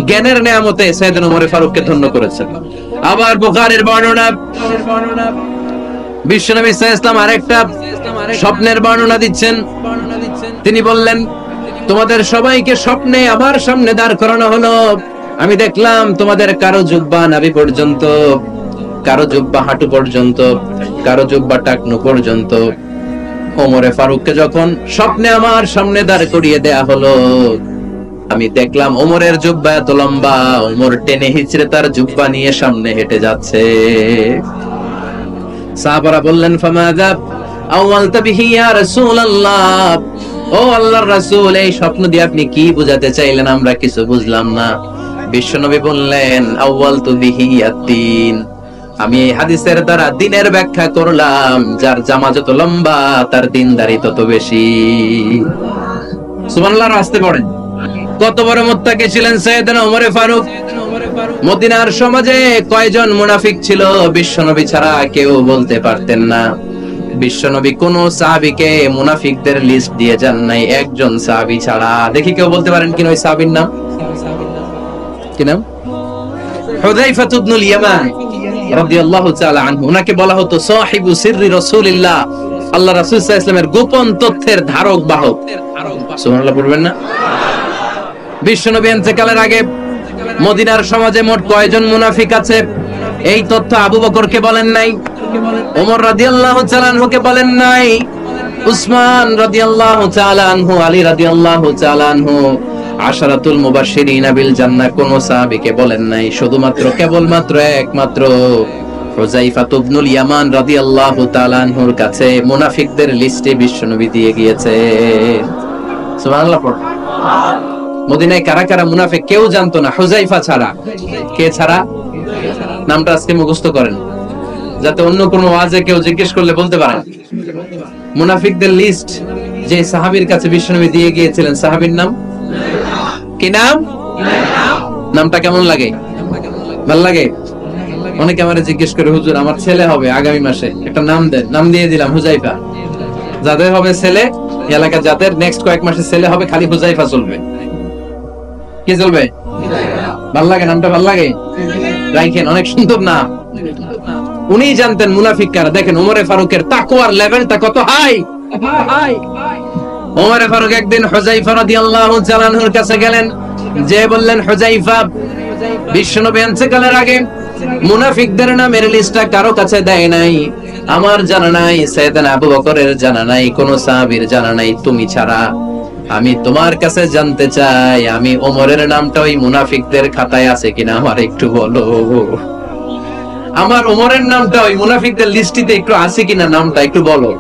Speaker 1: জ্ঞানের নেয়ামতে সাইয়েদনা ওমরে ফারুককে ধন্য করেছেন। আবার বুখারীর বর্ণনা, বিশ্বনবী সাল্লাল্লাহু আলাইহি ওয়াসাল্লাম আরেকটা স্বপ্নের বর্ণনা দিচ্ছেন। তিনি বললেন, তোমাদের সবাইকে স্বপ্নে আমার সামনে দাঁড় করানো হলো। আমি দেখলাম তোমাদের কারো জুব্বা নাভি পর্যন্ত, কারো জুব্বা হাঁটু পর্যন্ত, কারো জুব্বা টাকনু পর্যন্ত। ওমরে ফারুককে যখন স্বপ্নে আমার সামনে দাঁড় করিয়ে দেয়া হলো, আমি দেখলাম ওমরের জুব্বা এত লম্বা, ওমর টেনে হিচড়ে তার জুব্বা নিয়ে সামনে হেঁটে যাচ্ছে। সাহাবারা বললেন, ফামাযা আওয়ালতা বিহি ইয়া রাসূলুল্লাহ, ও আল্লাহর রাসূল, এই স্বপ্ন দিয়ে আপনি কি বোঝাতে চাইলেন, আমরা কিছু বুঝলাম না। বিশ্বনবী বললেন, আওয়ালতু বিহি আদ-দীন, আমি এই হাদিসের দ্বারা দ্বীনের ব্যাখ্যা করলাম, যার জামা যত লম্বা তার দ্বীনদারি তত বেশি। সুবহানাল্লাহ, আসতে পড়েন। কত বড় মুত্তাকি ছিলেন সাইয়েদনা ওমর ফারুক। মদিনার সমাজে কয়জন মুনাফিক ছিল বিশ্বনবী ছাড়া কেউ বলতে পারতেন না। বিশ্বনবী কোন সাহাবীকে মুনাফিকদের লিস্ট দিয়ে যান নাই একজন সাহাবী ছাড়া। দেখি কেউ বলতে পারেন কিনা ওই সাহাবীর নাম কি নাম? হুযায়ফা ইবনুল ইয়ামান রাদিয়াল্লাহু তাআলা আনহু। উনাকে বলা হতো সাহিবু সিররি রাসূলিল্লাহ, আল্লাহ রাসূল সাল্লাল্লাহু আলাইহি ওয়াসাল্লামের গোপন তথ্যের ধারক বাহক। সুবহানাল্লাহ পড়বেন না? বিশ্বনবী ইন্তেকালের আগে মদিনার সমাজে মোট কয়জন মুনাফিক আছে এই তথ্য আবু বকরকে বলেন নাই, ওমর রাদিয়াল্লাহু তাআলা আনহুকে বলেন নাই, উসমান রাদিয়াল্লাহু তাআলা আনহু, আলী রাদিয়াল্লাহু তাআলা আনহু, আশারাতুল মুবাশশিরিনা বিল জান্নাহ কোন সাহাবীকে বলেন নাই। শুধুমাত্র কেবলমাত্র একমাত্র হুযায়ফা ইবনুল ইয়ামান রাদিয়াল্লাহু তাআলা আনহুর কাছে মুনাফিকদের লিস্টে বিশ্বনবী দিয়ে গিয়েছে। সুবহানাল্লাহ পড়। মদিনায় কারা কারা মুনাফিক কেউ জানতো না হুযায়ফা ছাড়া। কে ছাড়া? নামটা আজকে মুখস্থ করেন যাতে অন্য কোনো ওয়াজে কেউ জিজ্ঞেস করলে বলতে পারেন। মুনাফিকদের লিস্ট যে সাহাবীর কাছে বিশ্বনবী দিয়ে গিয়েছিলেন, সাহাবীর নাম কি? নাম? নামটা কেমন লাগে? ভালো লাগে? অনেকে আমারে জিজ্ঞেস করে, হুজুর আমার ছেলে হবে আগামী মাসে, একটা নাম দেন। নাম দিয়ে দিলাম হুযায়ফা। যাদের হবে ছেলে, এলাকা যাদের নেক্সট কয়েক মাসে ছেলে হবে, খালি হুযায়ফা চলবে। কি চলবে? ভাল লাগে? নামটা ভাল লাগে? রাখেন, অনেক সুন্দর নাম। উনি জানতেন মুনাফিক কারা। দেখেন ওমরে ফারুকের তাকওয়ার লেভেলটা কত হাই। ওমরে ফারুক একদিন হুযায়ফা রাদিয়াল্লাহু তাআলা আনহুর কাছে গেলেন, যে বললেন, হুযায়ফা, বিশ্বনবী ইন্তেকালের আগে মুনাফিকদের নামের লিস্টটা কারো কাছে দেয় নাই, আমার জানা নাই, সাইয়েদনা আবু বকরের জানা নাই, কোন সাহাবীর জানা নাই তুমি ছাড়া। আমি তোমার কাছে জানতে চাই, আমি ওমরের নামটা ওই মুনাফিকদের খাতায় আছে কিনা আমার একটু বলো। আমার ওমরের নামটা ওই মুনাফিকদের লিস্টিতে একটু আছে কিনা, নামটা একটু বলো।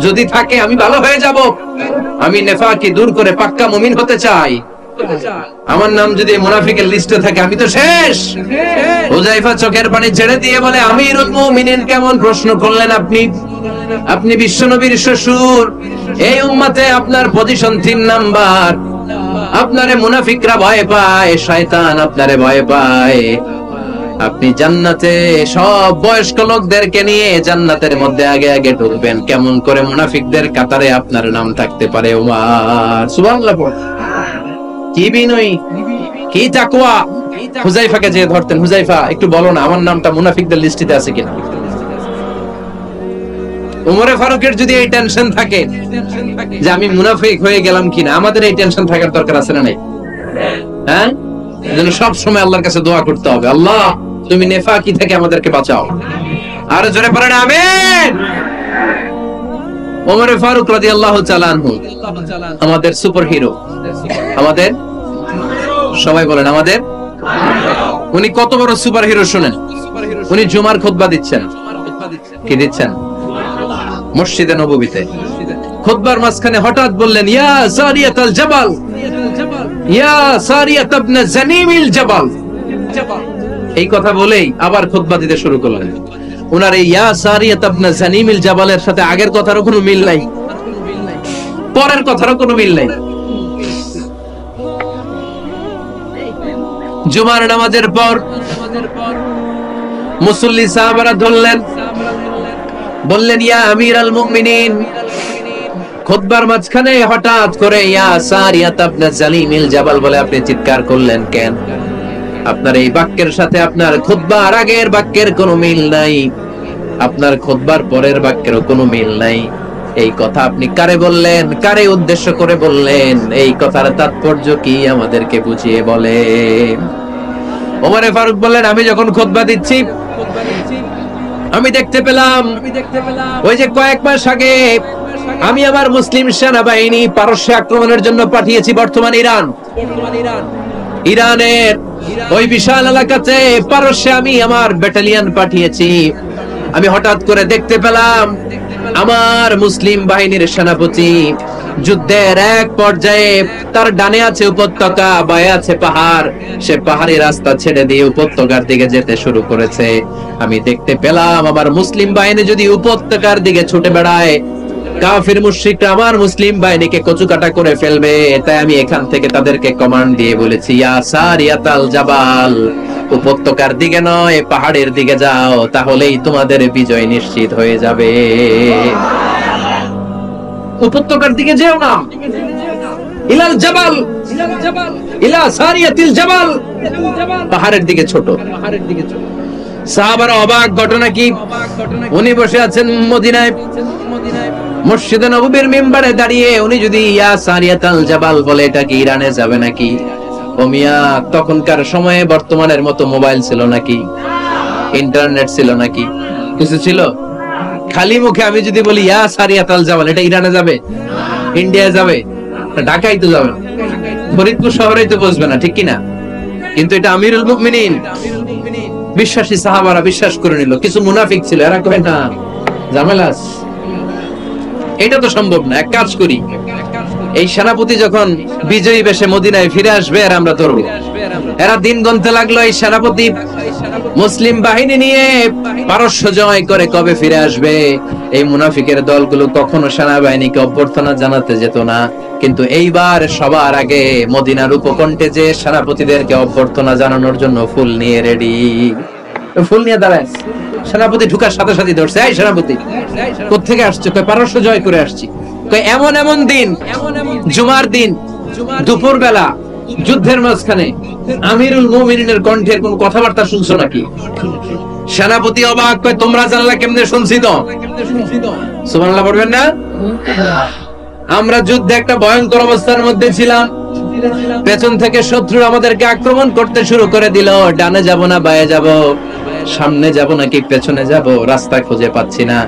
Speaker 1: যদি থাকে আমি ভালো হয়ে যাব। আমি নেফাকি দূর করে পাক্কা মুমিন হতে চাই। আমার নাম যদি মুনাফিকের লিস্টে থাকে আমি তো শেষ। হুযায়ফা চোখের পানি ছেড়ে দিয়ে বলে, আমিরুল মুমিনিন, কেমন প্রশ্ন করলেন আপনি? আপনি বিশ্বনবীর শ্বশুর। এই উম্মতে আপনার পজিশন 3 নাম্বার। আপনারে মুনাফিকরা ভয় পায়, শয়তান আপনারে ভয় পায়। আপনি জান্নাতে সব বয়স্ক লোকদেরকে নিয়ে জান্নাতের মধ্যে আগে আগে ঢুকবেন। কেমন করে মুনাফিকদের কাতারে আপনার নাম থাকতে পারে ওমর? সুবহানাল্লাহ। কি বিনয়ী, কি তাকওয়া। হুযায়ফাকে যে ধরতেন, হুযায়ফা একটু বলো না আমার নামটা মুনাফিকদের লিস্টিতে আছে কিনা। ওমরে ফারুকের যদি এই টেনশন থাকে যে আমি মুনাফিক হয়ে গেলাম কিনা, আমাদের এই টেনশন থাকার দরকার আছে না নাই? হ্যাঁ, এজন্য সব সময় আল্লাহর কাছে দোয়া করতে হবে, আল্লাহ তুমি নেফাকি থেকে আমাদেরকে বাঁচাও। আর জোরে পড়েন আমিন। ওমর ফারুক রাদিয়াল্লাহু তাআলা আনহু আমাদের সুপারহিরো, আমাদের সবাই বলেন আমাদের। উনি কত বড় সুপারহিরো শুনেন। উনি জুমার খুতবা দিচ্ছেন। কি দিচ্ছেন? মসজিদে নববীতে খুতবার মাঝখানে হঠাৎ বললেন, ইয়া সারিয়াতুল জাবাল, ইয়া সারিয়াত ইবনে জানিমিল জাবাল। এই কথা বলেই আবার খুতবা দিতে শুরু করলেন। উনার এই ইয়া সারিয়াত ইবনে জানিমিল জাবালের সাথে আগের কথারও কোনো মিল নাই, পরের কথারও কোনো মিল নাই। জুমার নামাজের পর মুসল্লি সাহাবারা ধরলেন, বললেন, ইয়া আমিরাল মুমিনিন। খুতবার মাঝখানে হঠাৎ করে ইয়া সারিয়াত ইবনে জানিমিল জাবাল বলে আপনি চিৎকার করলেন কেন? আপনার এই বাক্যের সাথে আপনার খুতবার আগের বাক্যের কোনো মিল নাই, আপনার খুতবার পরের বাক্যেরও কোনো মিল নাই। এই কথা আপনি কারে বললেন? কারে উদ্দেশ্য করে বললেন? এই কথার তাৎপর্য কি আমাদেরকে বুঝিয়ে বলেন। ওমরে ফারুক বললেন, আমি যখন খুতবা দিচ্ছি আমি দেখতে পেলাম ওই যে কয়েক মাস আগে আমি আমার মুসলিম সেনাবাহিনী পারস্যে আক্রমণের জন্য পাঠিয়েছি, বর্তমান ইরান। ইরানের ওই বিশাল এলাকাতে পারস্যে আমি আমার ব্যাটালিয়ন পাঠিয়েছি। আমি হঠাৎ করে দেখতে পেলাম আমার মুসলিম বাহিনীর সেনাপতি যুদ্ধের এক পর্যায়ে তার ডানে আছে উপত্যকা, বায়ে আছে পাহাড়। সে পাহাড়ি রাস্তা ছেড়ে দিয়ে উপত্যকার দিকে যেতে শুরু করেছে। আমি দেখতে পেলাম আমার মুসলিম বাহিনী যদি উপত্যকার দিকে ছুটে বেড়ায়, কাফির মুশরিকরা আমার মুসলিম বাহিনীকে কচুকাটা করে ফেলবে, তাই আমি এখান থেকে তাদেরকে কমান্ড দিয়ে বলেছি, ইয়া সারিয়াতাল জাবাল, উপত্যকার দিকে নয় পাহাড়ের দিকে যাও, তাহলেই তোমাদের বিজয় নিশ্চিত হয়ে যাবে। উপত্যকার দিকে যেও না, ইলাল জাবাল, ইলা সারিয়াতিল জাবাল, পাহাড়ের দিকে ছোট। সাহাবারা অবাক, ঘটনা কি? উনি বসে আছেন মদিনায়, মসজিদে নববীর মিম্বারে দাঁড়িয়ে, উনি যদি ইয়া সারিয়াতাল জাবাল বলে, এটা কি ইরানে যাবে নাকি? ও মিয়া, তখনকার সময়ে বর্তমানের মতো মোবাইল ছিল নাকি? ইন্টারনেট ছিল নাকি? কিছু ছিল? খালি মুখে আমি যদি বলি ইয়া সারিয়াতাল জাবাল, এটা ইরানে যাবে, ইন্ডিয়া যাবে, ঢাকায় তো যাবে, ফরিদপুর শহরেই তো বসবে না, ঠিক কিনা? কিন্তু এটা আমিরুল মুমিনিন, বিশ্বাসী সাহাবারা বিশ্বাস করে নিল। কিছু মুনাফিক ছিল, এরা কয় না ঝামেলা আছে, এটা তো সম্ভব না। এক কাজ করি, এই সেনাপতি যখন বিজয়ী বেশে মদিনায় ফিরে আসবে আর আমরা ধরবো। এরা দিন গুনতে লাগলো, এই সেনাপতি মুসলিম বাহিনী নিয়ে পারস্য জয় করে কবে ফিরে আসবে। এই মুনাফিকের দলগুলো কখনো সেনাবাহিনীকে অভ্যর্থনা জানাতে যেত না, কিন্তু এইবার সবার আগে মদিনার উপকণ্ঠে যে সেনাপতিদেরকে অভ্যর্থনা জানানোর জন্য ফুল নিয়ে রেডি। ফুল নিয়ে দাঁড়ায়, সেনাপতি ঢুকার সাথে সাথে ধরছে, এই সেনাপতি কোত্থেকে আসছে? কয় পারস্য জয় করে আসছি। কয় এমন এমন দিন, জুমার দিন দুপুর বেলা যুদ্ধের মাঝখানে আমিরুল মুমিনিনের কণ্ঠের কোন কথাবার্তা শুনছো নাকি? সেনাপতি অবাক, কয় তোমরা জানলা কেমনে? শুনছি তো। সুবহানাল্লাহ পড়বেন না? আমরা যুদ্ধে একটা ভয়ঙ্কর অবস্থার মধ্যে ছিলাম, পেছন থেকে শত্রু আমাদেরকে আক্রমণ করতে শুরু করে দিল। ডানে যাব না বায়ে যাব, সামনে যাব নাকি পেছনে যাব, রাস্তা খুঁজে পাচ্ছি না।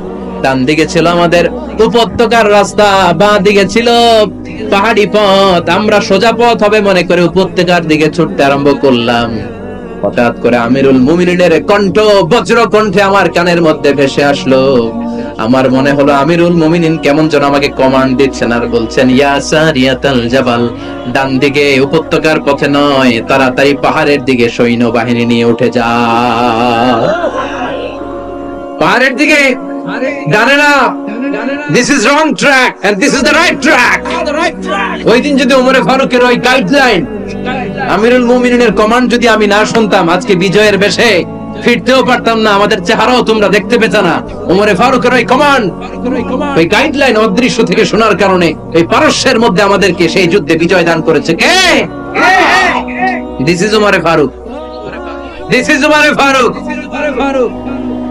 Speaker 1: ডান দিকে ছিল আমাদের উপত্যকার রাস্তা, বাঁ দিকে ছিল পাহাড়ি পথ। আমরা সোজা পথ হবে মনে করে উপত্যকার দিকে ছুটতে আরম্ভ করলাম। হঠাৎ করে আমিরুল মুমিনিনের কণ্ঠ বজ্র কণ্ঠে আমার কানের মধ্যে ভেসে আসলো। আমার মনে হলো আমিরুল মুমিনিন কেমন যেন আমাকে কমান্ড দিচ্ছেন আর বলছেন, ইয়া সারিয়াতাল জাবাল, ডান দিকে উপত্যকার পথে নয়, তাড়াতাড়ি পাহাড়ের দিকে সৈন্য বাহিনী নিয়ে উঠে যা। পাহাড়ের দিকে, ডানে না। This is wrong track and this is the right track. ওই দিন যদি ওমরে ফারুকের ওই গাইডলাইন, আমিরুল মুমিনিনের কমান্ড যদি আমি না শুনতাম, আজকে বিজয়ের বেশে ফিরতেও পারতাম না, আমাদের চেহারাও তোমরা দেখতে পেতে না। ওমরে ফারুকের ওই কমান্ড, ওই গাইডলাইন অদৃশ্য থেকে শোনার কারণে এই পারস্যের মধ্যে আমাদেরকে সেই যুদ্ধে বিজয় দান করেছে কে? This is ওমরে ফারুক, this is ওমরে ফারুক।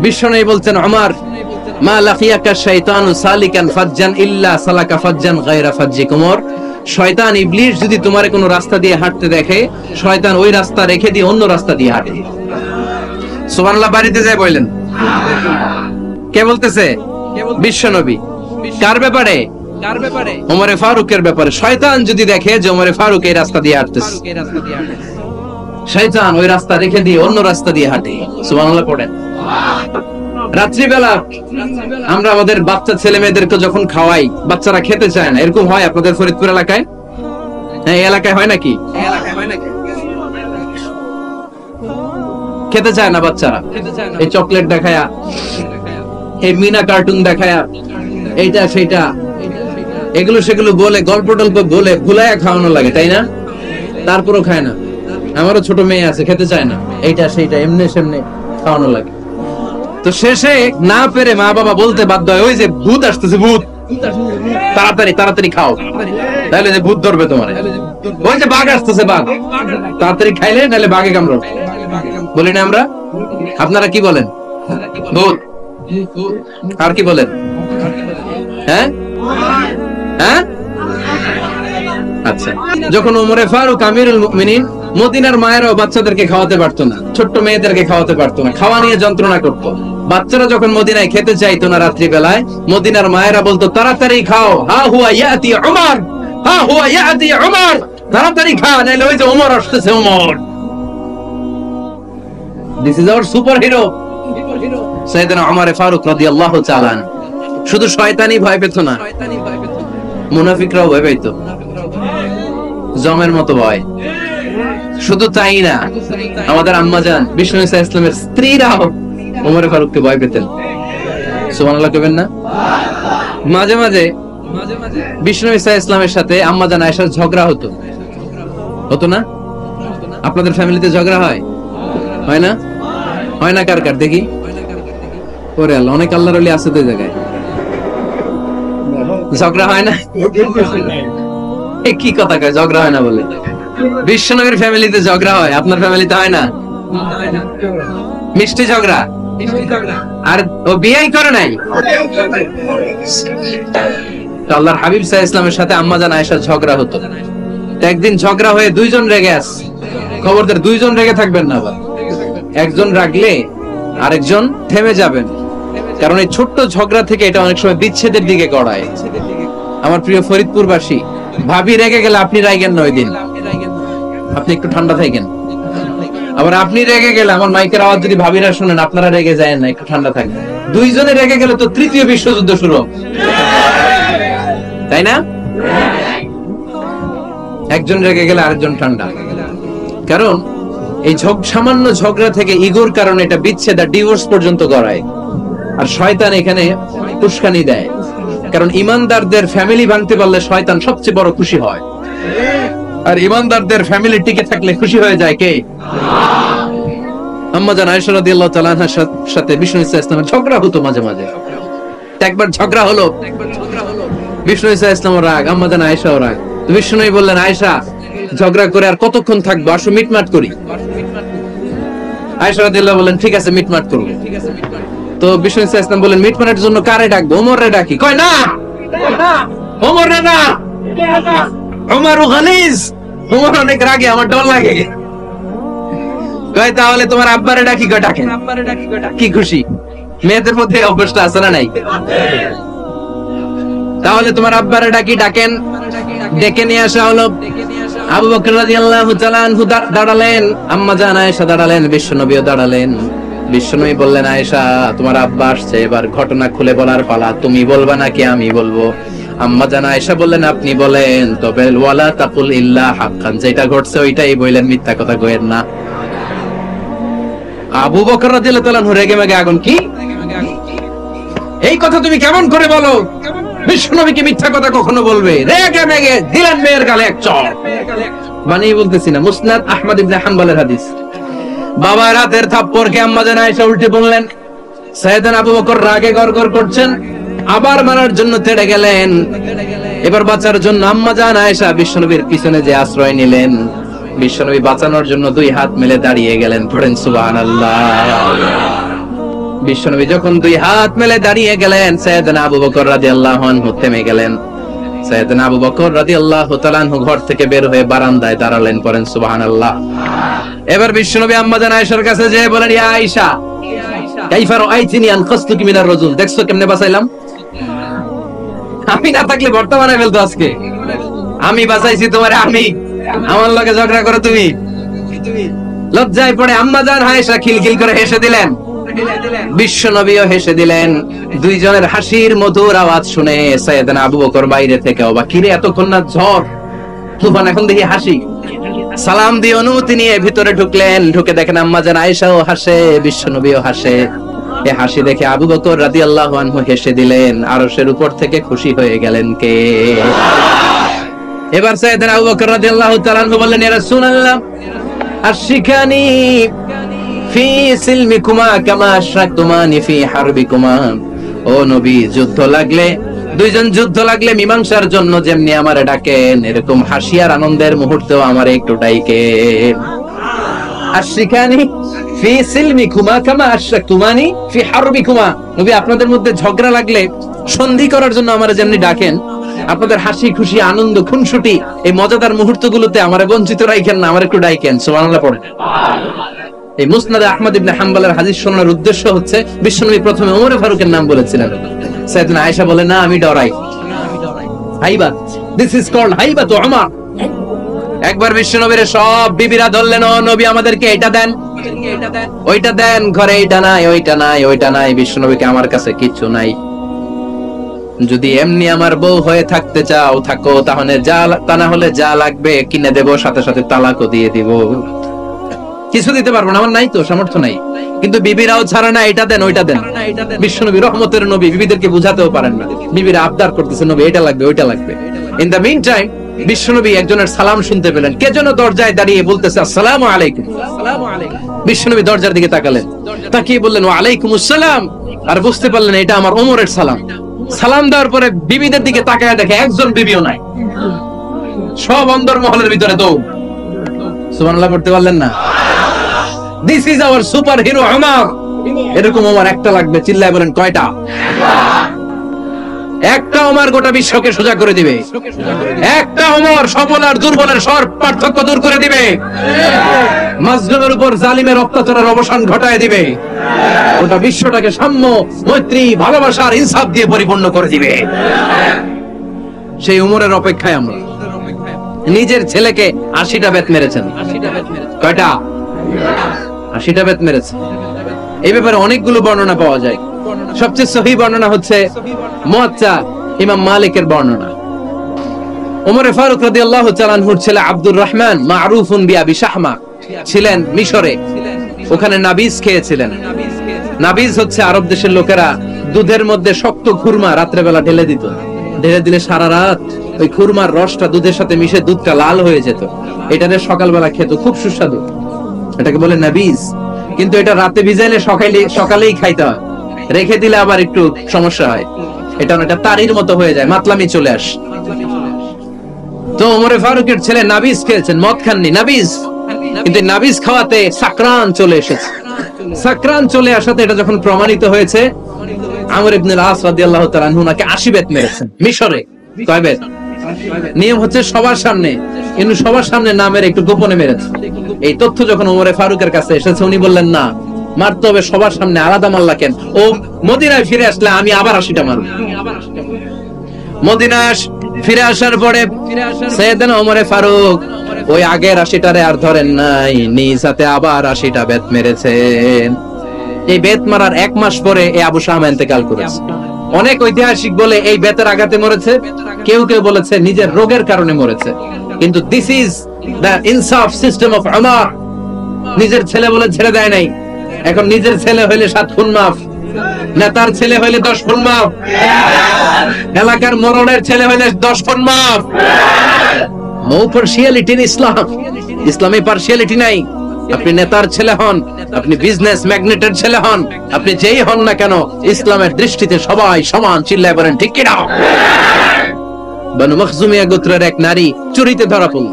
Speaker 1: বিশ্বনবী বলছেন, ওমর, মা লাকিয়াকা শাইতানু সালিকান ফাজ্জান ইল্লা সালাকা ফাজ্জান গায়রা ফাজ্জিক। ওমর, শয়তান ইবলিস যদি তোমারে কোনো রাস্তা দিয়ে হাঁটতে দেখে, শয়তান ওই রাস্তা রেখে দিয়ে অন্য রাস্তা দিয়ে হাঁটে। সুবহানাল্লাহ। বাড়িতে যায় বললেন, কে বলতেছে? বিশ্বনবী। কার ব্যাপারে? ওমরে ফারুকের ব্যাপারে। শয়তান যদি দেখে যে ওমরে ফারুক এই রাস্তা দিয়ে হাঁটতেছে, শয়তান ওই রাস্তা রেখে দিয়ে অন্য রাস্তা দিয়ে হাঁটে। সুবহানাল্লাহ পড়েন। রাত্রিবেলা আমরা আমাদের বাচ্চা ছেলে মেয়েদেরকে যখন খাওয়াই, বাচ্চারা খেতে চায় না, এরকম হয় আপনাদের ফরিদপুর এলাকায়? হ্যাঁ, এই এলাকায় হয় নাকি? খেতে চায় না বাচ্চারা, এই চকলেট দেখায়া, এই মিনা কার্টুন দেখায়া, এইটা সেটা, এগুলো সেগুলো বলে, গল্প টল্প বলে ভুলাইয়া খাওয়ানো লাগে, তাই না? তারপরও খায় না। আমারও ছোট মেয়ে আছে, খেতে চায় না, এইটা সেইটা এমনি সেমনি খাওয়ানো লাগে। তো শেষে না পেরে মা বাবা বলতে বাধ্য হয়, ওই যে ভূত আসতেছে, ভূত, তাড়াতাড়ি তাড়াতাড়ি খাও, তাহলে যে ভূত ধরবে তোমার। ওই যে বাঘ আসতেছে, বাঘ, তাড়াতাড়ি খাইলে নাহলে বাঘে কামড়াবে। বলি না আমরা? আপনারা কি বলেন? ভূত। আর কি বলেন? হ্যাঁ হ্যাঁ। আচ্ছা, যখন ওমরে ফারুক আমিরুল মুমিনিন, মদিনার মায়েরাও বাচ্চাদেরকে খাওয়াতে পারতো না, ছোট্ট মেয়েদেরকে খাওয়াতে পারতো না, খাওয়া নিয়ে যন্ত্রণা করতো। বাচ্চারা যখন মদিনায় খেতে চাইতো না রাত্রি বেলায়, মদিনার মায়েরা বলতো, তাড়াতাড়ি খাও, হা হুয়া ইয়াতি উমর, হা হুয়া ইয়াতি উমর, তাড়াতাড়ি খা, নাইলে ওই যে ওমর আসতেছে, Omar. This is our super hero সাইয়েদনা ওমর ফারুক রাদিয়াল্লাহু তাআলা আনহু। শুধু শয়তানি ভয় পেত না, মুনাফিকরাও ভয় পেত, জমের মতো ভয়। শুধু তাই না, আমাদের আম্মাজান বিষ্ণু ইসা ইসলামের স্ত্রীরাও ওমর ফারুককে ভয় পেতেন। সুবহানাল্লাহ কইবেন না? মাঝে মাঝে বিষ্ণু ঈসা ইসলামের সাথে আম্মাজান আয়েশার ঝগড়া হতো, হতো না? আপনাদের ফ্যামিলিতে ঝগড়া হয়? হয় না? হয় না? কার কার দেখি? ওরে আল্লাহ, অনেক আল্লাহর ওলি আছে তো জায়গায়। ঝগড়া হয় না? কি কথা কয়, ঝগড়া হয় না বলে? বিশ্বনবীর ফ্যামিলিতে ঝগড়া হয়, আপনার ফ্যামিলিতে হয় না? মিষ্টি ঝগড়া। আর ও বিয়েই করে নাই। আল্লাহর হাবিব সাল্লাল্লাহু আলাইহি ওয়াসাল্লামের সাথে আম্মাজান আয়েশার ঝগড়া হতো। একদিন ঝগড়া হয়ে দুইজন রেগে আছে। খবরদার দুইজন রেগে থাকবেন না, আবার একজন রাগলে আরেকজন থেমে যাবেন, কারণ এই ছোট্ট ঝগড়া থেকে এটা অনেক সময় বিচ্ছেদের দিকে গড়ায়। আমার প্রিয় ফরিদপুরবাসী, ভাবি রেগে গেলে আপনি রাগেন না, ওই দিন আপনি একটু ঠান্ডা থাকেন। আবার আপনি রেগে গেলে, আমার মাইকের আওয়াজ যদি ভাবিরা শুনেন, আপনারা রেগে যায় না, একটু ঠান্ডা থাকবেন। দুইজনে রেগে গেলে তো তৃতীয় বিশ্বযুদ্ধ শুরু হবে, তাই না? একজন রেগে গেলে আরেকজন ঠান্ডা, কারণ এই সামান্য ঝগড়া থেকে ইগোর কারণে এটা বিচ্ছেদ আর ডিভোর্স পর্যন্ত গড়ায়। আর শয়তান এখানে উস্কানি দেয়, কারণ ইমানদারদের ফ্যামিলি ভাঙতে পারলে শয়তান সবচেয়ে বড় খুশি হয়, আর ইমানদারদের ফ্যামিলি টিকে থাকলে খুশি হয়ে যায় কে? আম্মাজান আয়েশা রাদিয়াল্লাহু তাআলা আনহার সাথে বিষ্ণু ঈসা ইসলামের ঝগড়া হতো মাঝে মাঝে। একবার ঝগড়া হলো, বিষ্ণু ঈসা ইসলামের রাগ, আম্মাজান আয়েশাও রাগ। বিষ্ণুই বললেন, আয়েশা, ঝগড়া করে আর কতক্ষণ থাকবো, আসো মিটমাট করি। আয়েশা রাদিয়াল্লাহু বললেন, ঠিক আছে মিটমাট করব। তো বিষ্ণু ঈসা ইসলাম বললেন, মিটমাটের জন্য কারে ডাকবো? ওমরে ডাকি। কয় না, ওমরে না, ওমর গালিজ, ওমর অনেক রাগে, আমার ডর লাগে। কয় তাহলে তোমার আব্বারে ডাকি। কয় ডাকেন। কি খুশি, মেয়েদের মধ্যে অভ্যাসটা আছে না নাই? তাহলে তোমার আব্বারে ডাকি, ডাকেন। ডেকে নিয়ে আসা হলো। আবু বকর রাদিয়াল্লাহু তাআলা আনহু দাঁড়ালেন, আম্মাজান আয়েশা দাঁড়ালেন, বিশ্বনবীও দাঁড়ালেন। বিশ্বনবী বললেন, আয়েশা, তোমার আব্বা আসছে, এবার ঘটনা খুলে বলার পালা। তুমি বলবা নাকি আমি বলবো? আম্মাজান আয়েশা বললেন, আপনি বলেন, তবে ওয়ালা তাকুল ইল্লা হাক্কান, যেটা ঘটছে ওইটাই বললেন, মিথ্যা কথা কইেন না। আবু বকর রাদিয়াল্লাহু তাআলা আনহু রেগে মেগে আগুন। কি এই কথা তুমি কেমন করে বলো? বিশ্বনবী কি মিথ্যা কথা কখনো বলবে? রেগে মেগে দিলেন মেয়ের গালে এক চড়। বানিয়ে বলতেছি না, মুসনাদ আহমদ ইবনে হাম্বলের হাদিস। বাবার হাতের থাপ্পড়কে আম্মাজান আয়েশা উল্টে বললেন। সাইয়েদনা আবু বকর রাগে গড়গড় করছেন, আবার মারার জন্য তেড়ে গেলেন। এবার বাঁচার জন্য আম্মাজান আয়েশা বিশ্বনবীর পিছনে যে আশ্রয় নিলেন, বিশ্বনবী বাঁচানোর জন্য দুই হাত মেলে দাঁড়িয়ে গেলেন। পড়েন সুবহানাল্লাহ। বিশ্বনবী যখন দুই হাত মেলে দাঁড়িয়ে গেলেন, সাইয়েদনা আবু বকর রাদিয়াল্লাহু আনহু থেমে গেলেন। সাইয়েদনা আবু বকর রাদিয়াল্লাহু তাআলা আনহু ঘর থেকে বের হয়ে বারান্দায় দাঁড়ালেন। পড়েন সুবহানাল্লাহ। এবার বিশ্বনবী আম্মাজান আয়েশার কাছে যেয়ে বলেন, ইয়া আয়েশা, কাইফা রাআইতিনি আনকাসতুকি মিনার রাজুল, দেখছো কেমনে বাঁচাইলাম? আমি না থাকলে ভর্তা বানাই ফেলতো আজকে। আমি বাঁচাইছি তোমারে, আমি, আমার লগে ঝগড়া করো তুমি। লজ্জায় পড়ে আম্মাজান আয়েশা খিলখিল করে হেসে দিলেন। বিশ্বনবীও হেসে দিলেন। দুইজনের হাসির মধুর আওয়াজ শুনে সাইয়েদনা আবু বকর বাইরে থেকে অবাক, কিরে এতক্ষণ না ঝড় তুফান, এখন দেখি হাসি। সালাম দিয়ে অনুমতি নিয়ে ভিতরে ঢুকলেন। ঢুকে দেখেন আম্মাজান আয়েশাও হাসে, বিশ্বনবীও হাসে। এই হাসি দেখে আবু বকর রাদিয়াল্লাহু আনহু হেসে দিলেন। আরশের উপর থেকে খুশি হয়ে গেলেন কে? এবার সাইয়েদনা আবু বকর রাদিয়াল্লাহু তাআলা আনহু বললেন, ইয়া রাসূলুল্লাহ, আশরিকানি ফি সিলমিকুমা কামা আশরাকতুমানি ফি হারবিকুমা। ও নবী, যুদ্ধ লাগলে, দুইজন যুদ্ধ লাগলে মীমাংসার জন্য যেমনি আমারে ডাকেন, এরকম হাসি আর আনন্দের মুহূর্তেও আমারে একটু ডাকেন। আশরিকানি ফি সিলমিকুমা কামা আশরাকতুমানি ফি হারবিকুমা। নবী, আপনাদের মধ্যে ঝগড়া লাগলে সন্ধি করার জন্য আমারে যেমনি ডাকেন, আপনাদের হাসি খুশি আনন্দ খুনসুটি এই মজাদার মুহূর্তগুলোতে আমারে বঞ্চিত রাখেন না, আমার একটু ডাকেন। সুবহানাল্লাহ পড়েন। এই মুসনাদ আহমদ ইবনে হাম্বলের হাদিস শোনার উদ্দেশ্য হচ্ছে, বিশ্বনবী প্রথমে ওমর ফারুকের নাম বলেছিলেন। সাইয়েদনা আয়েশা বলে, না, আমি ডরাই। হাইবাত, দিস ইজ কল্ড হাইবাত ওমর। একবার বিশ্বনবীর সব বিবিরা ধরলেন, ও নবী, আমাদেরকে এটা দেন, ওইটা দেন, ঘরে এটা নাই, ওইটা নাই, ওইটা নাই। বিশ্বনবীকে, আমার কাছে কিচ্ছু নাই। যদি এমনি আমার বউ হয়ে থাকতে চাও থাকো, তাহলে তা না হলে যা লাগবে কিনে দেব, সাথে সাথে তালাকও দিয়ে দিব। কিছু দিতে পারবো না, আমার নাই তো, সামর্থ্য নাই। কিন্তু বিবিরাও ছাড়ে না, এটা দেন ওইটা দেন। বিশ্বনবী রহমতের নবী, বিবিদেরকে বুঝাতেও পারেন না, বিবিরা আবদার করতেছে নবী এটা লাগবে ওইটা লাগবে। ইন দ্য মিন টাইম বিশ্বনবী একজনের সালাম শুনতে পেলেন, কে যেন দরজায় দাঁড়িয়ে বলতেছে আসসালামু আলাইকুম। বিশ্বনবী দরজার দিকে তাকালেন, তাকিয়ে বললেন ওয়া আলাইকুম আসসালাম, আর বুঝতে পারলেন এটা আমার ওমরের সালাম। সালাম দেওয়ার পরে বিবিদের দিকে তাকায় দেখে একজন বিবিও নাই, সব অন্দরমহলের ভিতরে দৌড়। সুবহানাল্লাহ করতে পারলেন না? This is our super hero Omar. এরকম ওমর একটা লাগবে, চিল্লায় বলেন কয়টা? একটা ওমর গোটা বিশ্বকে সোজা করে দিবে। একটা ওমর সবল আর দুর্বলের সব পার্থক্য দূর করে দিবে। মাজলুমের উপর জালিমের অত্যাচারের অবসান ঘটায় দিবে। গোটা বিশ্বটাকে সাম্য, মৈত্রী, ভালোবাসার ইনসাফ দিয়ে পরিপূর্ণ করে দিবে। সেই ওমরের অপেক্ষায় আমরা। নিজের ছেলেকে 80টা বেত মেরেছেন। কয়টা? 80টা বেত মেরেছে। এই ব্যাপারে অনেকগুলো বর্ণনা পাওয়া যায়। সবচেয়ে সহিহ বর্ণনা হচ্ছে মুয়াত্তা ইমাম মালিকের বর্ণনা। ওমর ফারুক রাদিয়াল্লাহু তাআলা আনহুর ছেলে আব্দুর রহমান মারুফুন বিআবি শাহমা ছিলেন মিশরে। ওখানে নাবিজ খেয়েছিলেন। নাবিজ হচ্ছে আরব দেশের লোকেরা দুধের মধ্যে শক্ত খুরমা রাত্রে বেলা ঢেলে দিত। ঢেলে দিলে সারা রাত ওই খুরমার রসটা দুধের সাথে মিশে দুধটা লাল হয়ে যেত। এটারে সকালবেলা খেত, খুব সুস্বাদু। এটাকে বলে নাবিজ। কিন্তু এটা রাতে ভিজাইলে সকালেই খাইতে হয়, রেখে দিলে আবার একটু সমস্যা হয়। এটা অনেকটা তারির মতো হয়ে যায়, মাতলামি চলে আসে। তো ওমর ফারুকের ছেলে নাবিজ খেয়েছেন, মদ খাননি, নাবিজ। কিন্তু নাবিজ খাওয়াতে সাকরান চলে এসেছে। সাকরান চলে আসাতে এটা যখন প্রমাণিত হয়েছে, আমর ইবনে আল-আস রাদিয়াল্লাহু তাআলা আনহু নাকি 80 বেত মেরেছেন মিশরে। কয় বেত? নিয়ম হচ্ছে সবার সামনে, কিন্তু সবার সামনে না মেরে একটু গোপনে মেরেছে। এই তথ্য যখন ওমরে ফারুকের কাছে এসেছে, উনি বললেন না, মারতে হবে সবার সামনে, আলাদা মারলা কেন? ও মদিনায় ফিরে আসলে আমি আবার 80টা মারব। মদিনায় ফিরে আসার পরে সাইয়েদনা ওমরে ফারুক ওই আগের 80টারে আর ধরেন নাই, নিজ হাতে আবার 80টা বেত মেরেছেন। এই বেত মারার 1 মাস পরে এই আবু শামা ইন্তেকাল করেছে। অনেক ঐতিহাসিক বলে এই বেতের আঘাতে মরেছে, কেউ কেউ বলেছে নিজের রোগের কারণে মরেছে। কিন্তু দিস ইজ দ্য ইনসাফ সিস্টেম অফ ওমর। নিজের ছেলে বলে ছেড়ে দেয় নাই। এখন নিজের ছেলে হইলে 7 খুন মাফ, নেতার ছেলে হইলে 10 খুন মাফ, এলাকার মোড়লের ছেলে হইলে 10 খুন মাফ। নো পার্সিয়ালিটি ইন ইসলাম। ইসলামে পার্সিয়ালিটি নাই। আপনি নেতার ছেলে হন, আপনি বিজনেস ম্যাগনেটের ছেলে হন, আপনি যেই হন না কেন, ইসলামের দৃষ্টিতে সবাই সমান। চিল্লায় বলেন ঠিক কি না? বনু মখজুমিয়া গোত্রের এক নারী চুরিতে ধরা পড়ল।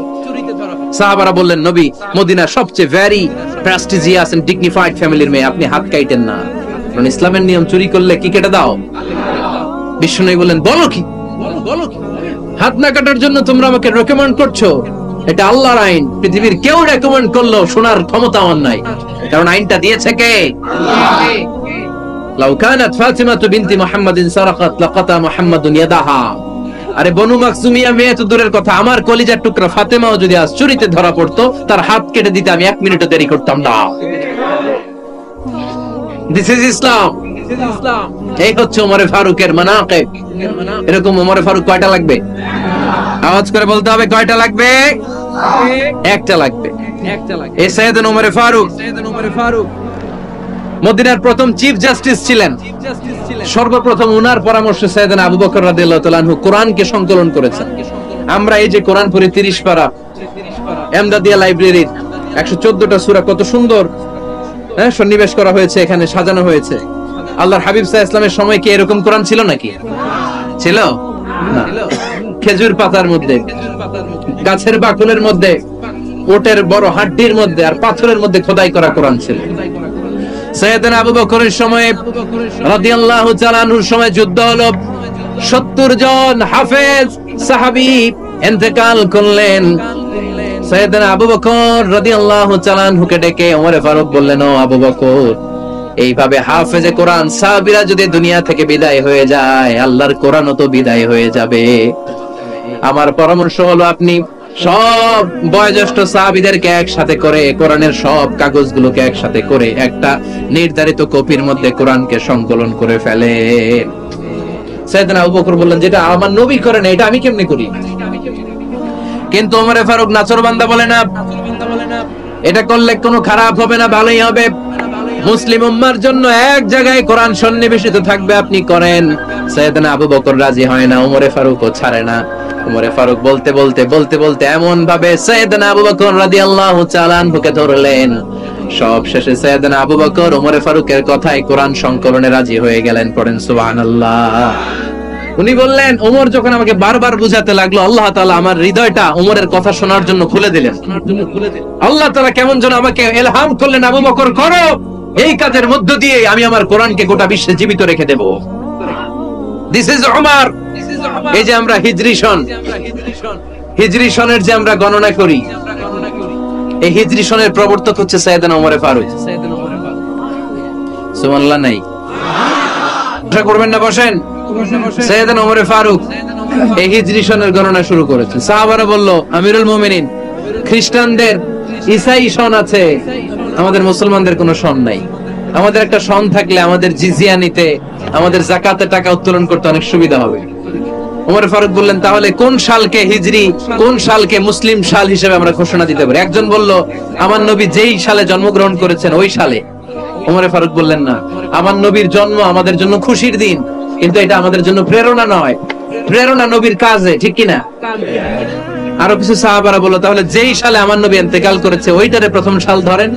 Speaker 1: সাহাবারা বললেন, নবী মদিনার সবচেয়ে ভেরি প্রেস্টিজিয়াস এন্ড ডিগনিফাইড ফ্যামিলির মেয়ে, আপনি হাত কাটেন না, কারণ ইসলামের নিয়ম চুরি করলে কি কেটে দাও। বিশ্বনবী বললেন, বলো কি? হাত না কাটার জন্য তোমরা আমাকে রেকমেন্ড করছো? এটা আল্লাহর আইন। পৃথিবীর কেউ রেকমেন্ড করলো শোনার ক্ষমতা আমার নাই, কারণ আইনটা দিয়েছে কে? লাউ কানাত ফাতিমাতু বিনতি মুহাম্মাদিন সারাকাত লাকাতা মুহাম্মাদুন ইয়াদাহা। আরে বনু মাখজুমিয়া মেয়ে তো দূরের কথা, আমার কলিজার টুকরা ফাতেমাও যদি আজ চুরিতে ধরা পড়তো, তার হাত কেটে দিতে আমি 1 মিনিটও দেরি করতাম না। দিস ইজ ইসলাম। এই হচ্ছে ওমর ফারুকের মানাকিব। এরকম ওমর ফারুক কয়টা লাগবে? আওয়াজ করে বলতে হবে, কয়টা লাগবে? একটা লাগবে। এই সাইয়েদনা ওমর ফারুক মদিনার প্রথম চিফ জাস্টিস ছিলেন। সর্বপ্রথম উনার পরামর্শে সাইয়েদনা আবু বকর রাদিয়াল্লাহু তাআলা আনহু কোরআনকে সংকলন করেছেন। আমরা এই যে কোরআন পড়ি 30 পারা, এমদাদিয়া লাইব্রেরির 114টা সূরা, কত সুন্দর সন্নিবেশ করা হয়েছে, এখানে সাজানো হয়েছে। আল্লাহর হাবিব সাল্লাল্লাহু আলাইহি ওয়াসাল্লামের সময় কি এরকম কোরআন ছিল নাকি? ছিল না। খেজুর পাতার মধ্যে, গাছের বাকলের মধ্যে, ওটের বড় হাড্ডির মধ্যে আর পাথরের মধ্যে খোদাই করা কোরআন ছিল। সাইয়েদনা আবু বকরের সময় রাদিয়াল্লাহু তাআলা আনহুর সময় যুদ্ধ হলো, 70 জন হাফেজ সাহাবী ইন্তেকাল করলেন। সাইয়েদনা আবু বকর রাদিয়াল্লাহু তাআলা আনহুকে ডেকে ওমর ফারুক বললেন, ও আবু বকর, এইভাবে হাফেজে কোরআন সাহাবীরা যদি দুনিয়া থেকে বিদায় হয়ে যায়, আল্লাহর কোরআনও তো বিদায় হয়ে যাবে। আমার পরামর্শ হলো আপনি সব বয়োজ্যেষ্ঠ সাহাবীদেরকে একসাথে করে কোরআনের সব কাগজগুলোকে একসাথে করে একটা নির্ধারিত কপির মধ্যে কোরআনকে সংকলন করে ফেলে। সাইয়েদনা আবু বকর বললেন, যেটা আমার নবী করেন এটা আমি কেমনে করি? কিন্তু ওমর ফারুক নাচরবান্দা বলে না, এটা করলে কোনো খারাপ হবে না, ভালোই হবে। মুসলিম উম্মার জন্য এক জায়গায় কোরআন সন্নিবেশিত থাকবে, আপনি করেন। সাইয়েদনা আবু বকর রাজি হয় না, ওমরে ফারুকও ছাড়ে না। ওমরে ফারুক বলতে বলতে বলতে বলতে এমন ভাবে সাইয়েদনা আবু বকর রাদিয়াল্লাহু তাআলা আনহুকে ধরলেন, সব শেষে সাইয়েদনা আবু বকর ওমরে ফারুকের কথায় কোরআন সংকলনে রাজি হয়ে গেলেন। পড়েন সুবহানাল্লাহ। উনি বললেন, ওমর যখন আমাকে বারবার বুঝাতে লাগলো, আল্লাহ তাআলা আমার হৃদয়টা ওমরের কথা শোনার জন্য খুলে দিলেন। আল্লাহ তাআলা কেমন যেন আমাকে ইলহাম করলেন, আবু বকর করো, এই কাজের মধ্য দিয়ে আমি আমার কোরআনকে গোটা বিশ্বে জীবিত রেখে দেব। This is Omar. এই যে আমরা হিজরি সনের যে আমরা গণনা করি, এই হিজরি সনের প্রবর্তক হচ্ছে সাইয়েদনা ওমর ফারুক। সুবহানাল্লাহ নাই? আশা করবেন না, বসেন। সাইয়েদনা ওমর ফারুক এই হিজরি সনের গণনা শুরু করেছেন। সাহাবারা বলল, আমিরুল মুমিনিন, খ্রিস্টানদের ঈসাই সন আছে, আমাদের মুসলমানদের কোনো সন নাই। আমাদের একটা সন থাকলে আমাদের জিজিয়া নিতে, আমাদের যাকাতের টাকা উত্তোলন করতে অনেক সুবিধা হবে। ওমর ফারুক বললেন, তাহলে কোন সালকে হিজরি, কোন সালকে মুসলিম সাল হিসেবে আমরা ঘোষণা দিতে পারি? একজন বলল, আমার নবী যেই সালে জন্মগ্রহণ করেছেন ওই সালে। ওমর ফারুক বললেন, না, আমার নবীর জন্ম আমাদের জন্য খুশির দিন, কিন্তু এটা আমাদের জন্য প্রেরণা নয়। প্রেরণা নবীর কাজে, ঠিক কিনা? আরো কিছু সাহাবারা বলল, তাহলে যেই সালে আমার নবী ইন্তেকাল করেছে ওইটারে প্রথম সাল ধরেন।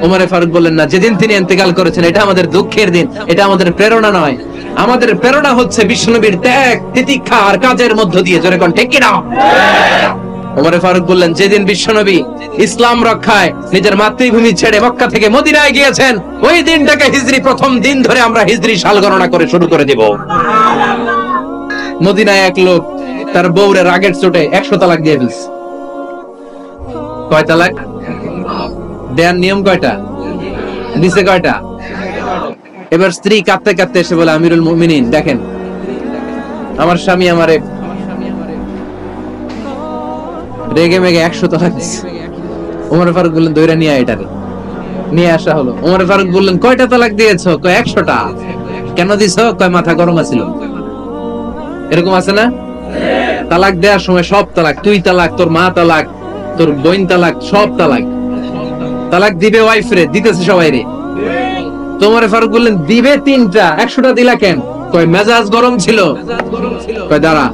Speaker 1: ওমর ফারুক বললেন, না, যেদিন তিনি ইন্তেকাল করেছেন এটা আমাদের দুঃখের দিন, এটা আমাদের প্রেরণা নয়। আমাদের প্রেরণা হচ্ছে বিশ্বনবীর ত্যাগ, তিতিক্ষা আর কাজের মধ্য দিয়ে। জোরে কোন ঠিক কিনা? ওমর ফারুক বললেন, যেদিন বিশ্বনবী ইসলাম রক্ষায় নিজের মাতৃভূমি ছেড়ে মক্কা থেকে মদিনায় গিয়েছেন, ওই দিনটাকে হিজরি প্রথম দিন ধরে আমরা হিজরি সাল গণনা করে শুরু করে দিব। মদিনায় এক লোক তার বউরে রাগের চোটে 100 তালাক দিয়ে ফেলছে। কয় তালাক দেয়ার নিয়ম? কয়টা দিছে? কয়টা? এবার স্ত্রী কাঁদতে কাঁদতে এসে বলে, আমিরুল মুমিনিন, দেখেন আমার স্বামী আমারে রেগে মেগে 100 তালাক দিছে। ওমর ফারুক বললেন, দইরা নিয়ে আয়, এটারে নিয়ে আসা হলো। ওমর ফারুক বললেন, কয়টা তালাক দিয়েছো? কয় 100টা। কেন দিছো? কয় মাথা গরম আছিল। এরকম আছে না? তালাক দেওয়ার সময় সব তালাক, তুই তালাক, তোর মা তালাক, তোর বোন তালাক, সব তালাক। তালাক দিবে ওয়াইফ রে, দিতেছে সবাই রে। ওমর ফারুক বললেন, দিবে 3টা, 100টা দিলা কেন? কয় মেজাজ গরম ছিল। কয় দাঁড়া,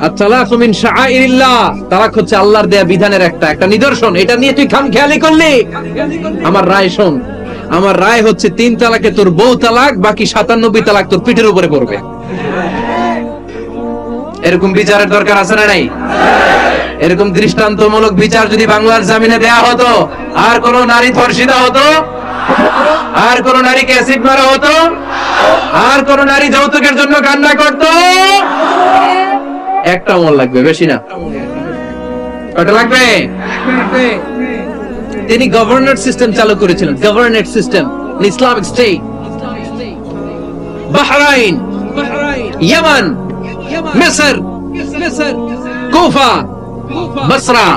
Speaker 1: আত-তালাকু মিন শাআইরিল্লাহ, তালাক হচ্ছে আল্লাহর দেয়া বিধানের একটা নিদর্শন, এটা নিয়ে তুই খামখেয়ালি করলি। আমার রায় শোন, আমার রায় হচ্ছে 3 তালাকে তোর বউ তালাক, বাকি 97 তালাক তোর পিঠের উপরে পড়বে। এরকম বিচারের দরকার আছে না নাই? এরকম দৃষ্টান্তমূলক বিচার যদি বাংলার জমিনে দেয়া হতো, আর কোন নারী ধর্ষিত হতো, আর কোন নারীকে অ্যাসিড মারা হতো, আর কোন নারী যৌতুকের জন্য কান্না করতো? একটা মন লাগবে, বেশি না। কয়টা লাগবে? তিনি গভর্নর সিস্টেম চালু করেছিলেন, governor system, Islamic state. Bahrain, Yemen, মিসর, কুফা, বসরা,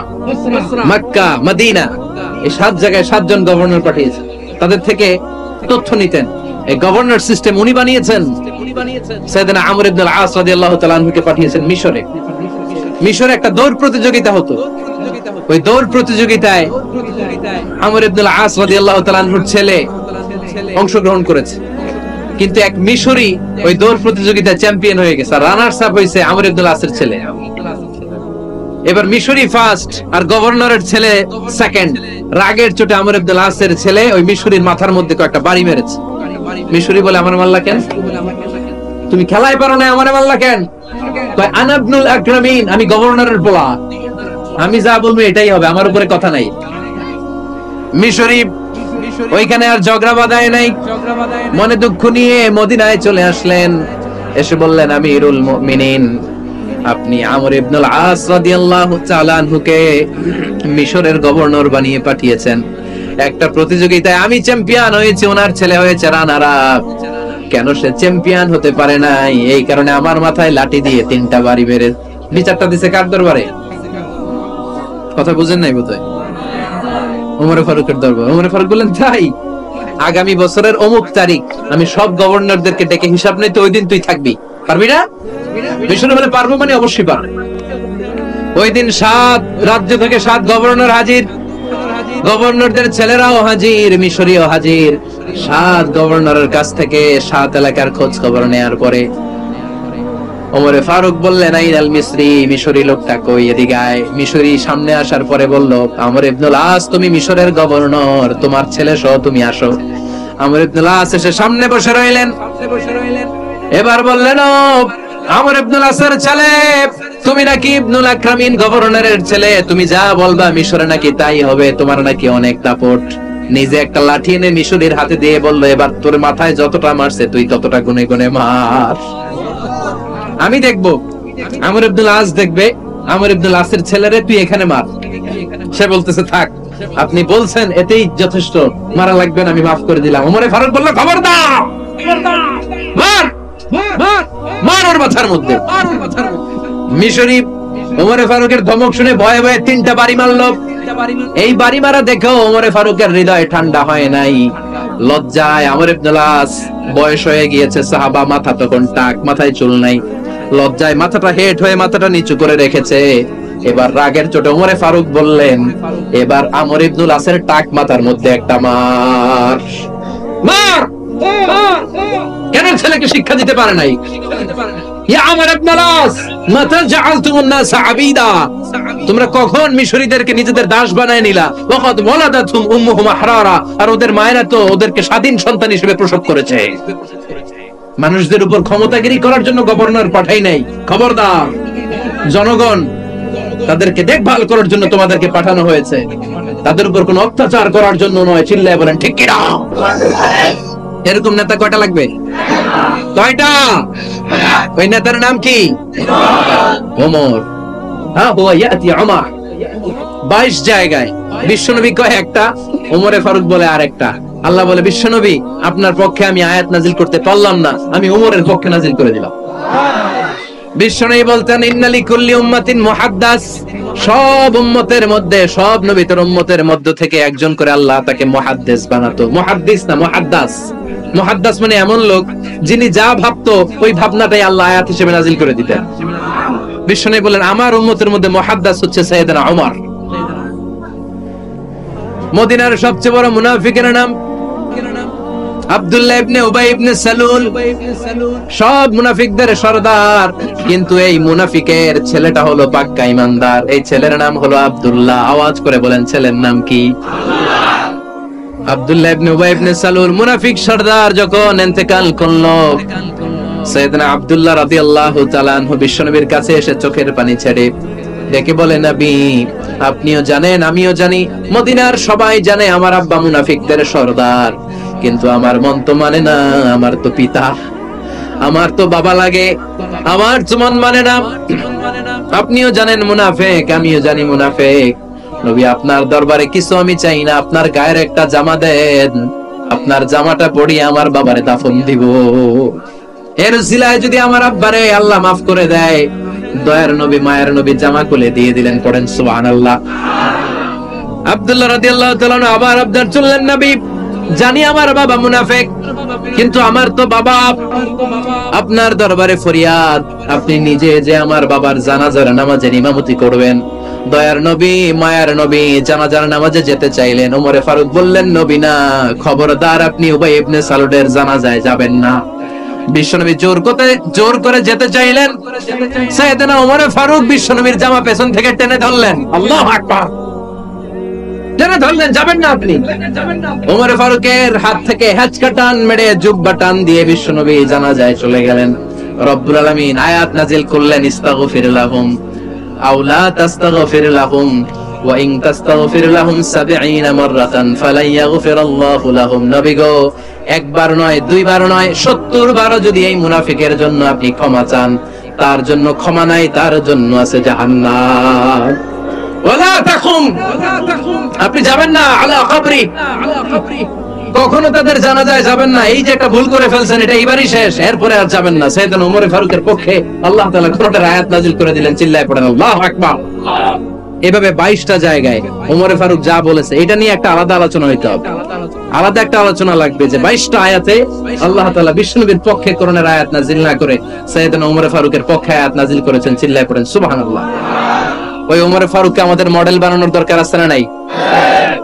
Speaker 1: মক্কা, মদিনা, এই 7 জায়গায় 7 জন গভর্নর পাঠিয়েছেন। তাদের থেকে তথ্য নিতেন। এই গভর্নর সিস্টেম উনি বানিয়েছেন। সাইয়েদনা আমর ইবনে আল-আস রাদিয়াল্লাহু তাআলা আনহুকে পাঠিয়েছেন মিশরে। মিশরে একটা দৌড় প্রতিযোগিতা হতো। ওই দৌড় প্রতিযোগিতায় আমর ইবনে আল-আস রাদিয়াল্লাহু তাআলা আনহুর ছেলে অংশগ্রহণ করেছে, কিন্তু এক মিশরি ওই দৌড় প্রতিযোগিতায় চ্যাম্পিয়ন হয়ে গেছে। রানার্স আপ হয়েছে আমর ইবনে আল-আসের ছেলে। এবার মিশরি ফার্স্ট আর গভর্নরের ছেলে সেকেন্ড। রাগের চোটে আমর ইবনে আল-আসের ছেলে ওই মিশরির মাথার মধ্যে কয়েকটা বাড়ি মেরেছে। মিশরি বলে, আমার মারলা কেন? তুমি খেলায় পারো না, আমার মারলা কেন? কয়, আনা ইবনুল আকরামিন, আমি গভর্নরের পোলা, আমি যা বলবো এটাই হবে, আমার উপরে কথা নাই। মিশরি ওইখানে আর ঝগড়া বাঁধায় নাই, মনে দুঃখ নিয়ে মদিনায় চলে আসলেন। এসে বললেন, আমিরুল মুমিনিন, আপনি আমর ইবনুল আস রাদিয়াল্লাহু তাআলা আনহুকে মিশরের গভর্নর বানিয়ে পাঠিয়েছেন। একটা প্রতিযোগিতায় আমি চ্যাম্পিয়ন হয়েছি, ওনার ছেলে হয়েছে রানার আপ। কেন সে চ্যাম্পিয়ন হতে পারে নাই? এই কারণে আমার মাথায় লাঠি দিয়ে 3টা বাড়ি মেরে বিচারটা দিছে কার দরবারে? কথা বুঝেন নাই বোধহয়? ওমর ফারুকের দরবার। ওমর ফারুক বললেন, তাই আগামী বছরের অমুক তারিখ আমি সব গভর্নরদেরকে ডেকে হিসাব নেই, তো ওই দিন তুই থাকবি, পারবি না? মিশরে বলে, পারবো মানে অবশ্যই পারবো। ওই দিন 7 রাজ্য থেকে 7 গভর্নর হাজির। গভর্নরদের ছেলেরাও হাজির, মিশরীয় হাজির। 7 গভর্নরের কাছ থেকে 7 এলাকার খোঁজ খবর নেয়ার পরে ওমরে ফারুক বললেন, আইনাল মিসরি, মিশরী লোকটা কই, এদিকে আয়। মিশরী সামনে আসার পরে বলল, আমর ইবনুল আস, তুমি মিশরের গভর্নর, তোমার ছেলে সহ তুমি আসো। আমর ইবনুল আস এসে সামনে বসে রইলেন। এবার বললেন, ও আমর ইবনুল আসের ছেলে, তুমি নাকি ইবনুল আকরামিন গভর্নরের ছেলে, তুমি যা বলবা মিশরে নাকি তাই হবে, তোমার নাকি অনেক দাপট। নিজে একটা লাঠি এনে মিশরীর হাতে দিয়ে বলল, এবার তোর মাথায় যতটা মারছে তুই ততটা গুনে গুনে মার, আমি দেখবো। আমর ইবনুল আস দেখবে, আমর ইবনুল আসের ছেলেরে তুই এখানে মার। সে বলতেছে, থাক, আপনি বলছেন এতেই যথেষ্ট, মারা লাগবে না, আমি মাফ করে দিলাম। ওমরে ফারুক বলল, খবর দাও, মার মার মার ওর মাথার মধ্যে। মিশরী ওমরে ফারুকের ধমক শুনে ভয়ে ভয়ে 3টা বাড়ি মারলো। এই বাড়ি মারা দেখো ওমরে ফারুকের হৃদয় ঠান্ডা হয় নাই। লজ্জায় আমর ইবনুল আস, বয়স হয়ে গিয়েছে সাহাবা, মাথা তখন টাক, মাথায় চুল নাই, লজ্জায় মাথাটা হেট হয়ে মাথাটা নিচু করে রেখেছে। এবার রাগের চোটে ওমরে ফারুক বললেন, এবার আমর ইবনুল আসের টাক মাথার মধ্যে একটা মার, মার। কেন ছেলেকে শিক্ষা দিতে পারে নাই? ইয়া আমর ইবনুল আস, মাতা জাআলতুমুন নাস আবিদা, তোমরা কখন মিশরীদেরকে নিজেদের দাস বানায় নিলা? ওয়াকাদ ওয়ালাদাতুম উম্মুহুম আহরারা, আর ওদের মায়েরা তো ওদেরকে স্বাধীন সন্তান হিসেবে প্রসব করেছে। মানুষদের উপর ক্ষমতাগিরি করার জন্য গভর্নর পাঠাই নাই। খবরদার, জনগণ তাদেরকে দেখভাল করার জন্য তোমাদেরকে পাঠানো হয়েছে, তাদের উপর কোনো অত্যাচার করার জন্য নয়। চিল্লায় বলেন ঠিক কি না? এরকম নেতা কয়টা লাগবে? কয়টা? ওই নেতার নাম কি? ওমর। হ্যাঁ, হুয়া ইয়াতি উমর। 22 জায়গায় বিশ্বনবী কয় একটা, ওমরে ফারুক বলে আরেকটা। আল্লাহ বলে, বিশ্বনবী আপনার পক্ষে আমি আয়াত নাজিল করতে পারলাম না, আমি ওমরের পক্ষে নাজিল করে দিলাম। বিশ্বনবী বলতেন, ইন্না লিকুল্লি উম্মাতিন মুহাদ্দাস, সব উম্মতের মধ্যে, সব নবীর উম্মতের মধ্য থেকে একজন করে আল্লাহ তাকে মুহাদ্দিস বানাতো। মুহাদ্দিস না, মুহাদ্দাস। মুহাদ্দাস মানে এমন লোক যিনি যা ভাবতো ওই ভাবনাটাই আল্লাহ আয়াত হিসেবে নাজিল করে দিতেন। বিশ্বনবী বলেন, আমার উম্মতের মধ্যে মুহাদ্দাস হচ্ছে সাইয়েদনা ওমর। মদিনার সবচেয়ে বড় মুনাফিকের নাম আব্দুল্লাহ ইবনে উবাই ইবনে সালুল, সব মুনাফিকদের সরদার। কিন্তু এই মুনাফিকের ছেলেটা হলো পাক্কা ঈমানদার। এই ছেলের নাম হলো আব্দুল্লাহ। আওয়াজ করে বলেন, ছেলের নাম কি? আব্দুল্লাহ ইবনে উবাই ইবনে সালুল, মুনাফিক সরদার যখন ইন্তেকাল করলো, সাইয়েদনা আব্দুল্লাহ রাদিয়াল্লাহু তাআলা আনহু বিশ্বনবীর কাছে এসে চোখের পানি ছেড়ে ডেকে বলে, নবী আপনিও জানেন, আমিও জানি, মদিনার সবাই জানে আমার আব্বা মুনাফিকদের সরদার, কিন্তু আমার মন তো মানে না, আমার তো পিতা, আমার তো বাবা লাগে, আমার তো মন মানে না। আপনিও জানেন মুনাফিক, আমিও জানি মুনাফিক। নবী আপনার দরবারে কিছু আমি চাই না, আপনার গায়ের একটা জামা দেন, আপনার জামাটা পরিয়ে আমার বাবারে দাফন দিব। এর উসিলায় যদি আমার আব্বারে আল্লাহ মাফ করে দেয়, দয়ার নবী মায়ের নবী জামা খুলে দিয়ে দিলেন। পড়েন সুবহানাল্লাহ। আব্দুল্লাহ রাদিয়াল্লাহু তাআলা আবার আবদার চললেন, নবী জানি আমার বাবা মুনাফিক, কিন্তু আমার তো বাবা, আপনার দরবারে ফরিয়াদ, আপনি নিজে যে আমার বাবার জানাজার নামাজের ইমামতি করবেন। দয়ার নবী মায়ার নবী জানাজার নামাজে যেতে চাইলেন। ওমরে ফারুক বললেন, নবী না, খবরদার আপনি উবাই ইবনে সালুলের জানাজায় যাবেন না। বিশ্বনবী জোর করে যেতে চাইলেন। সাইয়েদনা ওমরে ফারুক বিশ্বনবীর জামা পেছন থেকে টেনে ধরলেন। আল্লাহু আকবার। টেনে ধরলেন, যাবেন না আপনি। ওমরে ফারুকের হাত থেকে হ্যাচকা টান মেরে জুব্বা টান দিয়ে বিশ্বনবী জানাজায় চলে গেলেন। রব্বুল আলামিন আয়াত নাজিল করলেন, ইস্তাগফির লাহুম আও লা তাস্তাগফির লাহুম ওয়া ইন তাস্তাগফির লাহুম ৭০ মাররাতান ফালাই ইয়াগফিরাল্লাহু লাহুম। নবী গো, একবার নয়, দুইবার নয়, ৭০ বারও যদি এই মুনাফিকের জন্য আপনি ক্ষমা চান, তার জন্য ক্ষমা নাই, তার জন্য আছে জাহান্নাম। ওয়ালা তাকুম, আপনি যাবেন না আলা কবরি, কখনো তাদের জানাজায় যাবেন না। এই যে একটা ভুল করে ফেলছেন, এটা এবারই শেষ, এরপরে আর যাবেন না। সাইয়েদনা ওমর ফারুকের পক্ষে আল্লাহ তাআলা কোরআনের আয়াত নাযিল করে দিলেন। চিল্লায় পড়েন আল্লাহু আকবার। এভাবে 22টা জায়গায় ওমর ফারুক যা বলেছে, এটা নিয়ে একটা আলাদা আলোচনা হইতে হবে, আলাদা একটা আলোচনা লাগবে যে 22টা আয়াতে আল্লাহ তাআলা বিশ্বনবীর পক্ষে কোরআনের আয়াত নাযিল না করে সাইয়েদনা ওমর ফারুকের পক্ষে আয়াত নাযিল করেছেন। চিল্লায় পড়েন সুবহানাল্লাহ। ওই ওমর ফারুককে আমাদের মডেল বানানোর দরকার আছে না নাই?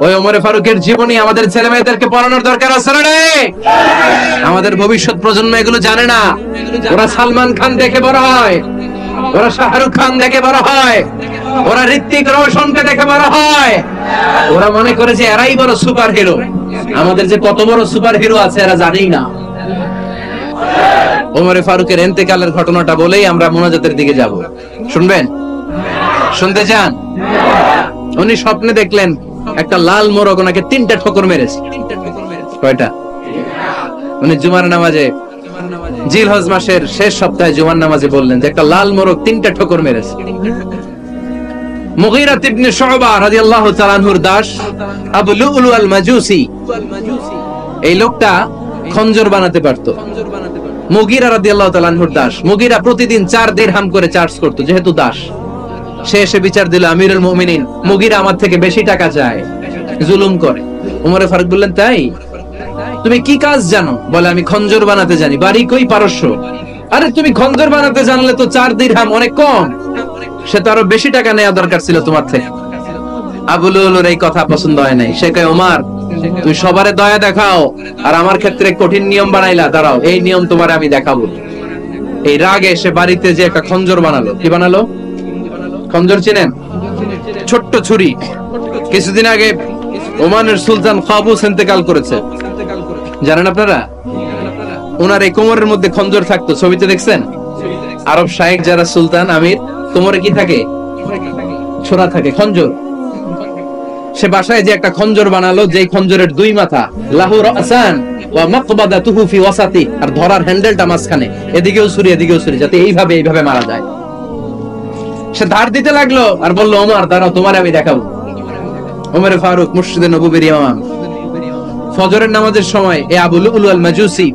Speaker 1: ওই ওমরে ফারুকের জীবনী আমাদের ছেলে মেয়েদেরকে পড়ানোর দরকার আছে না? আমাদের ভবিষ্যৎ প্রজন্ম এগুলো জানে না। ওরা সালমান খান দেখে বড় হয়, ওরা শাহরুখ খান দেখে বড় হয়, ওরা ঋত্বিক রোশনকে দেখে বড় হয়। ওরা মনে করে যে এরাই বড় সুপার হিরো। আমাদের যে কত বড় সুপার হিরো আছে এরা জানেই না। ওমরে ফারুকের ইন্তেকালের ঘটনাটা বলেই আমরা মুনাজাতের দিকে যাব। শুনবেন? শুনতে চান? উনি স্বপ্নে দেখলেন একটা লাল মোরগ ওনাকে 3টা ঠোকর মেরেছে। কয়টা? উনি জুমার নামাজে, জিলহজ মাসের শেষ সপ্তাহে জুমার নামাজে বললেন যে একটা লাল মোরগ 3টা ঠোকর মেরেছে। মুগীরা ইবনে শুবা রাদিয়াল্লাহু তাআলা আনহুর দাস আবু লুলু আল মাজুসি, এই লোকটা খঞ্জর বানাতে পারতো। মুগীরা রাদিয়াল্লাহু তাআলা আনহুর দাস। মুগীরা প্রতিদিন 4 দিরহাম করে চার্জ করত, যেহেতু দাস। সে এসে বিচার দিল, আমিরুল মুমিনিন, মুগীরা আমার থেকে বেশি টাকা চায়, জুলুম করে। ওমরে ফারুক বললেন, তাই? তুমি কি কাজ জানো? বলে, আমি খঞ্জর বানাতে জানি। বাড়ি কই? পারস্য। আরে তুমি খঞ্জর বানাতে জানলে তো 4 দিরহাম অনেক কম, সে তো আরো বেশি টাকা নেওয়া দরকার ছিল তোমার থেকে। আবু লুলুর এই কথা পছন্দ হয় নাই। সে কয়, ওমর তুই সবারে দয়া দেখাও আর আমার ক্ষেত্রে কঠিন নিয়ম বানাইলা, দাঁড়াও এই নিয়ম তোমারে আমি দেখাবো। এই রাগে সে বাড়িতে যে একটা খঞ্জর বানালো। কি বানালো? খঞ্জর চিনেন? ছোট্ট ছুরি। কিছুদিন আগে ওমানের সুলতান কাবুস ইন্তেকাল করেছে, জানেন আপনারা? ওনার এই কোমরের মধ্যে খঞ্জর থাকতো, ছবিতে দেখছেন? আরব শাইখ যারা সুলতান আমির, কোমরে কি থাকে? ছোরা থাকে, খঞ্জর। সে বাসায় যে একটা খঞ্জর বানালো, যে খঞ্জরের 2 মাথা, লাহু রাসান ওয়া মাকবাদাতুহু ফি ওয়াসাতি, আর ধরার হ্যান্ডেলটা মাঝখানে, এদিকেও ছুরি এদিকেও ছুরি, যাতে এইভাবে এইভাবে মারা যায়। সে ধার দিতে লাগলো আর বলল, ওমর দাঁড়াও তোমারে আমি দেখাবো। ওমরে ফারুক মসজিদে নববীর ইমাম, ফজরের নামাজের সময় এ আবু লুলু আল মাজুসি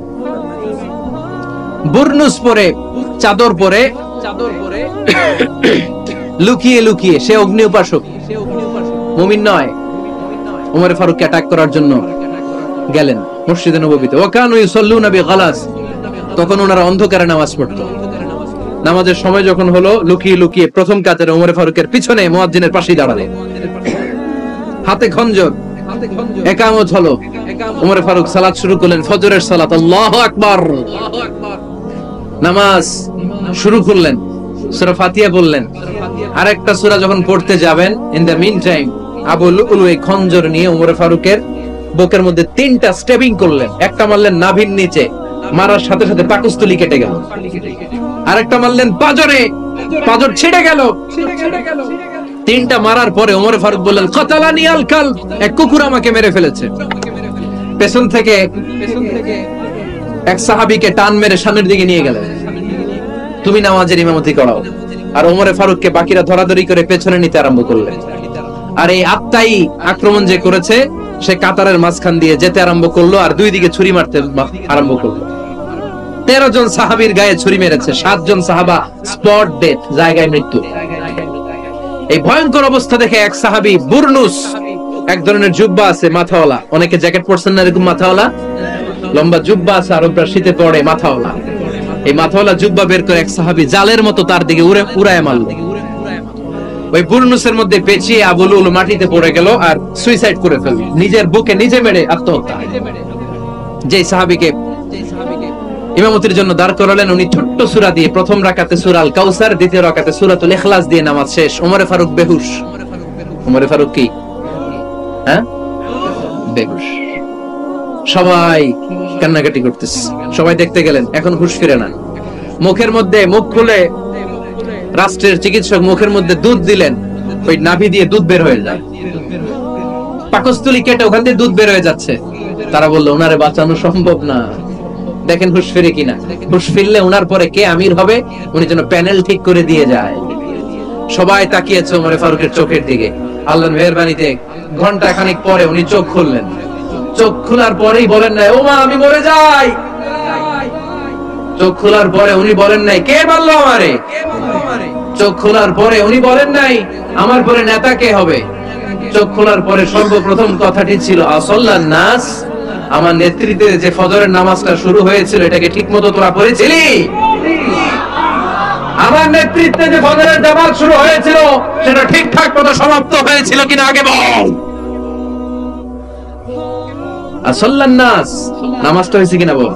Speaker 1: বুরনুস পরে, চাদর পরে লুকিয়ে লুকিয়ে, সে অগ্নি উপাসক, মুমিন নয়, ওমরে ফারুককে অ্যাটাক করার জন্য গেলেন মসজিদে নববীতে। ওয়াকানু ইউসাল্লুনা বিগালাস, তখন ওনারা অন্ধকারে নামাজ পড়তো। নামাজের সময় যখন হলো, লুকিয়ে লুকিয়ে প্রথম কাতারে ওমরে ফারুকের পিছনে মুয়াজ্জিনের পাশেই দাঁড়ালেন, হাতে খঞ্জর। ইকামত হলো, ওমরে ফারুক সালাত শুরু করলেন, ফজরের সালাত। আল্লাহু আকবার। নামাজ শুরু করলেন, সূরা ফাতিহা বললেন। আরেকটা সূরা যখন পড়তে যাবেন, in the mean time Abu Lulu এই খঞ্জর নিয়ে ওমরে ফারুকের বুকের মধ্যে 3টা স্টেবিং করলেন। একটা মারলেন নাভির নিচে, মারার সাথে সাথে পাকস্থলী কেটে গেল। আরেকটা মারলেন পাজরে, পাজর ছিঁড়ে গেল। 3টা মারার পরে ওমরে ফারুক বললেন, কাতালানি আল কালব, এক কুকুর আমাকে মেরে ফেলেছে। পেছন থেকে এক সাহাবীকে টান মেরে সামনের দিকে নিয়ে গেলেন, তুমি নামাজের ইমামতি করাও। আর ওমরে ফারুককে বাকিরা ধরাধরি করে পেছনে নিতে আরম্ভ করলেন। আর এই আত্মাই আক্রমণ যে করেছে, সে কাতারের মাঝখান দিয়ে যেতে আরম্ভ করলো আর 2 দিকে ছুরি মারতে আরম্ভ করলো। 13 জন সাহাবীর গায়ে ছুরি মেরেছে, 7 জন সাহাবা স্পট ডেথ, জায়গায় মৃত্যু। এই ভয়ঙ্কর অবস্থা দেখে এক সাহাবী বুরনুস, এক ধরনের জুব্বা আছে মাথাওয়ালা, অনেকে জ্যাকেট পরছেন না এরকম মাথাওয়ালা, লম্বা জুব্বা আছে, আরবরা শীতে পরে মাথাওয়ালা। এই মাথাওয়ালা জুব্বা বের করে এক সাহাবী জালের মতো তার দিকে উড়ায় মারলো। ওই বুরনুসের মধ্যে পেঁচিয়ে আবু লুলু মাটিতে পড়ে গেল আর সুইসাইড করে ফেলল, নিজের বুকে নিজে মেরে আত্মহত্যা। যে সাহাবীকে ইমামতির জন্য দাঁড় করালেন, উনি ছোট্ট সূরা দিয়ে প্রথম রাকাতে সূরা আল কাউসার, দ্বিতীয় রাকাতে সূরাতুল ইখলাস দিয়ে নামাজ শেষ। ওমরে ফারুক বেহুশ। ওমরে ফারুক কি? হ্যাঁ, বেহুশ। সবাই কান্নাকাটি করতেছে, সবাই দেখতে গেলেন, এখন হুঁশ ফিরে না। মুখের মধ্যে, মুখ খুলে রাষ্ট্রের চিকিৎসক মুখের মধ্যে দুধ দিলেন, ওই নাভি দিয়ে দুধ বের হয়ে যায়, পাকস্থলী কেটে ওখান দিয়ে দুধ বের হয়ে যাচ্ছে। তারা বললো, ওনারে বাঁচানো সম্ভব না, দেখেন হুঁশ ফিরে কিনা। হুঁশ ফিরলে ওনার পরে কে আমির হবে, উনি যেন প্যানেল ঠিক করে দিয়ে যায়। সবাই তাকিয়েছে ওমরে ফারুকের চোখের দিকে। আল্লাহর মেহেরবানিতে ঘন্টা খানিক পরে উনি চোখ খুললেন। চোখ খোলার পরেই বলেন নাই, ওমা আমি মরে যাই। চোখ খোলার পরে উনি বলেন নাই, কে মারলো আমারে। চোখ খোলার পরে উনি বলেন নাই, আমার পরে নেতা কে হবে। চোখ খোলার পরে সর্বপ্রথম কথাটি ছিল, আসাল্লান নাস, আমার নেতৃত্বে যে ফজরের নামাজটা শুরু হয়েছিল, এটাকে ঠিক মতো তোরা পড়েছিলি? আমার নেতৃত্বে যে ফজরের নামাজ শুরু হয়েছিল, সেটা ঠিকঠাক মতো সমাপ্ত হয়েছিল কিনা আগে বল। আসাল্লান নাস, নামাজটা হয়েছে কিনা বল?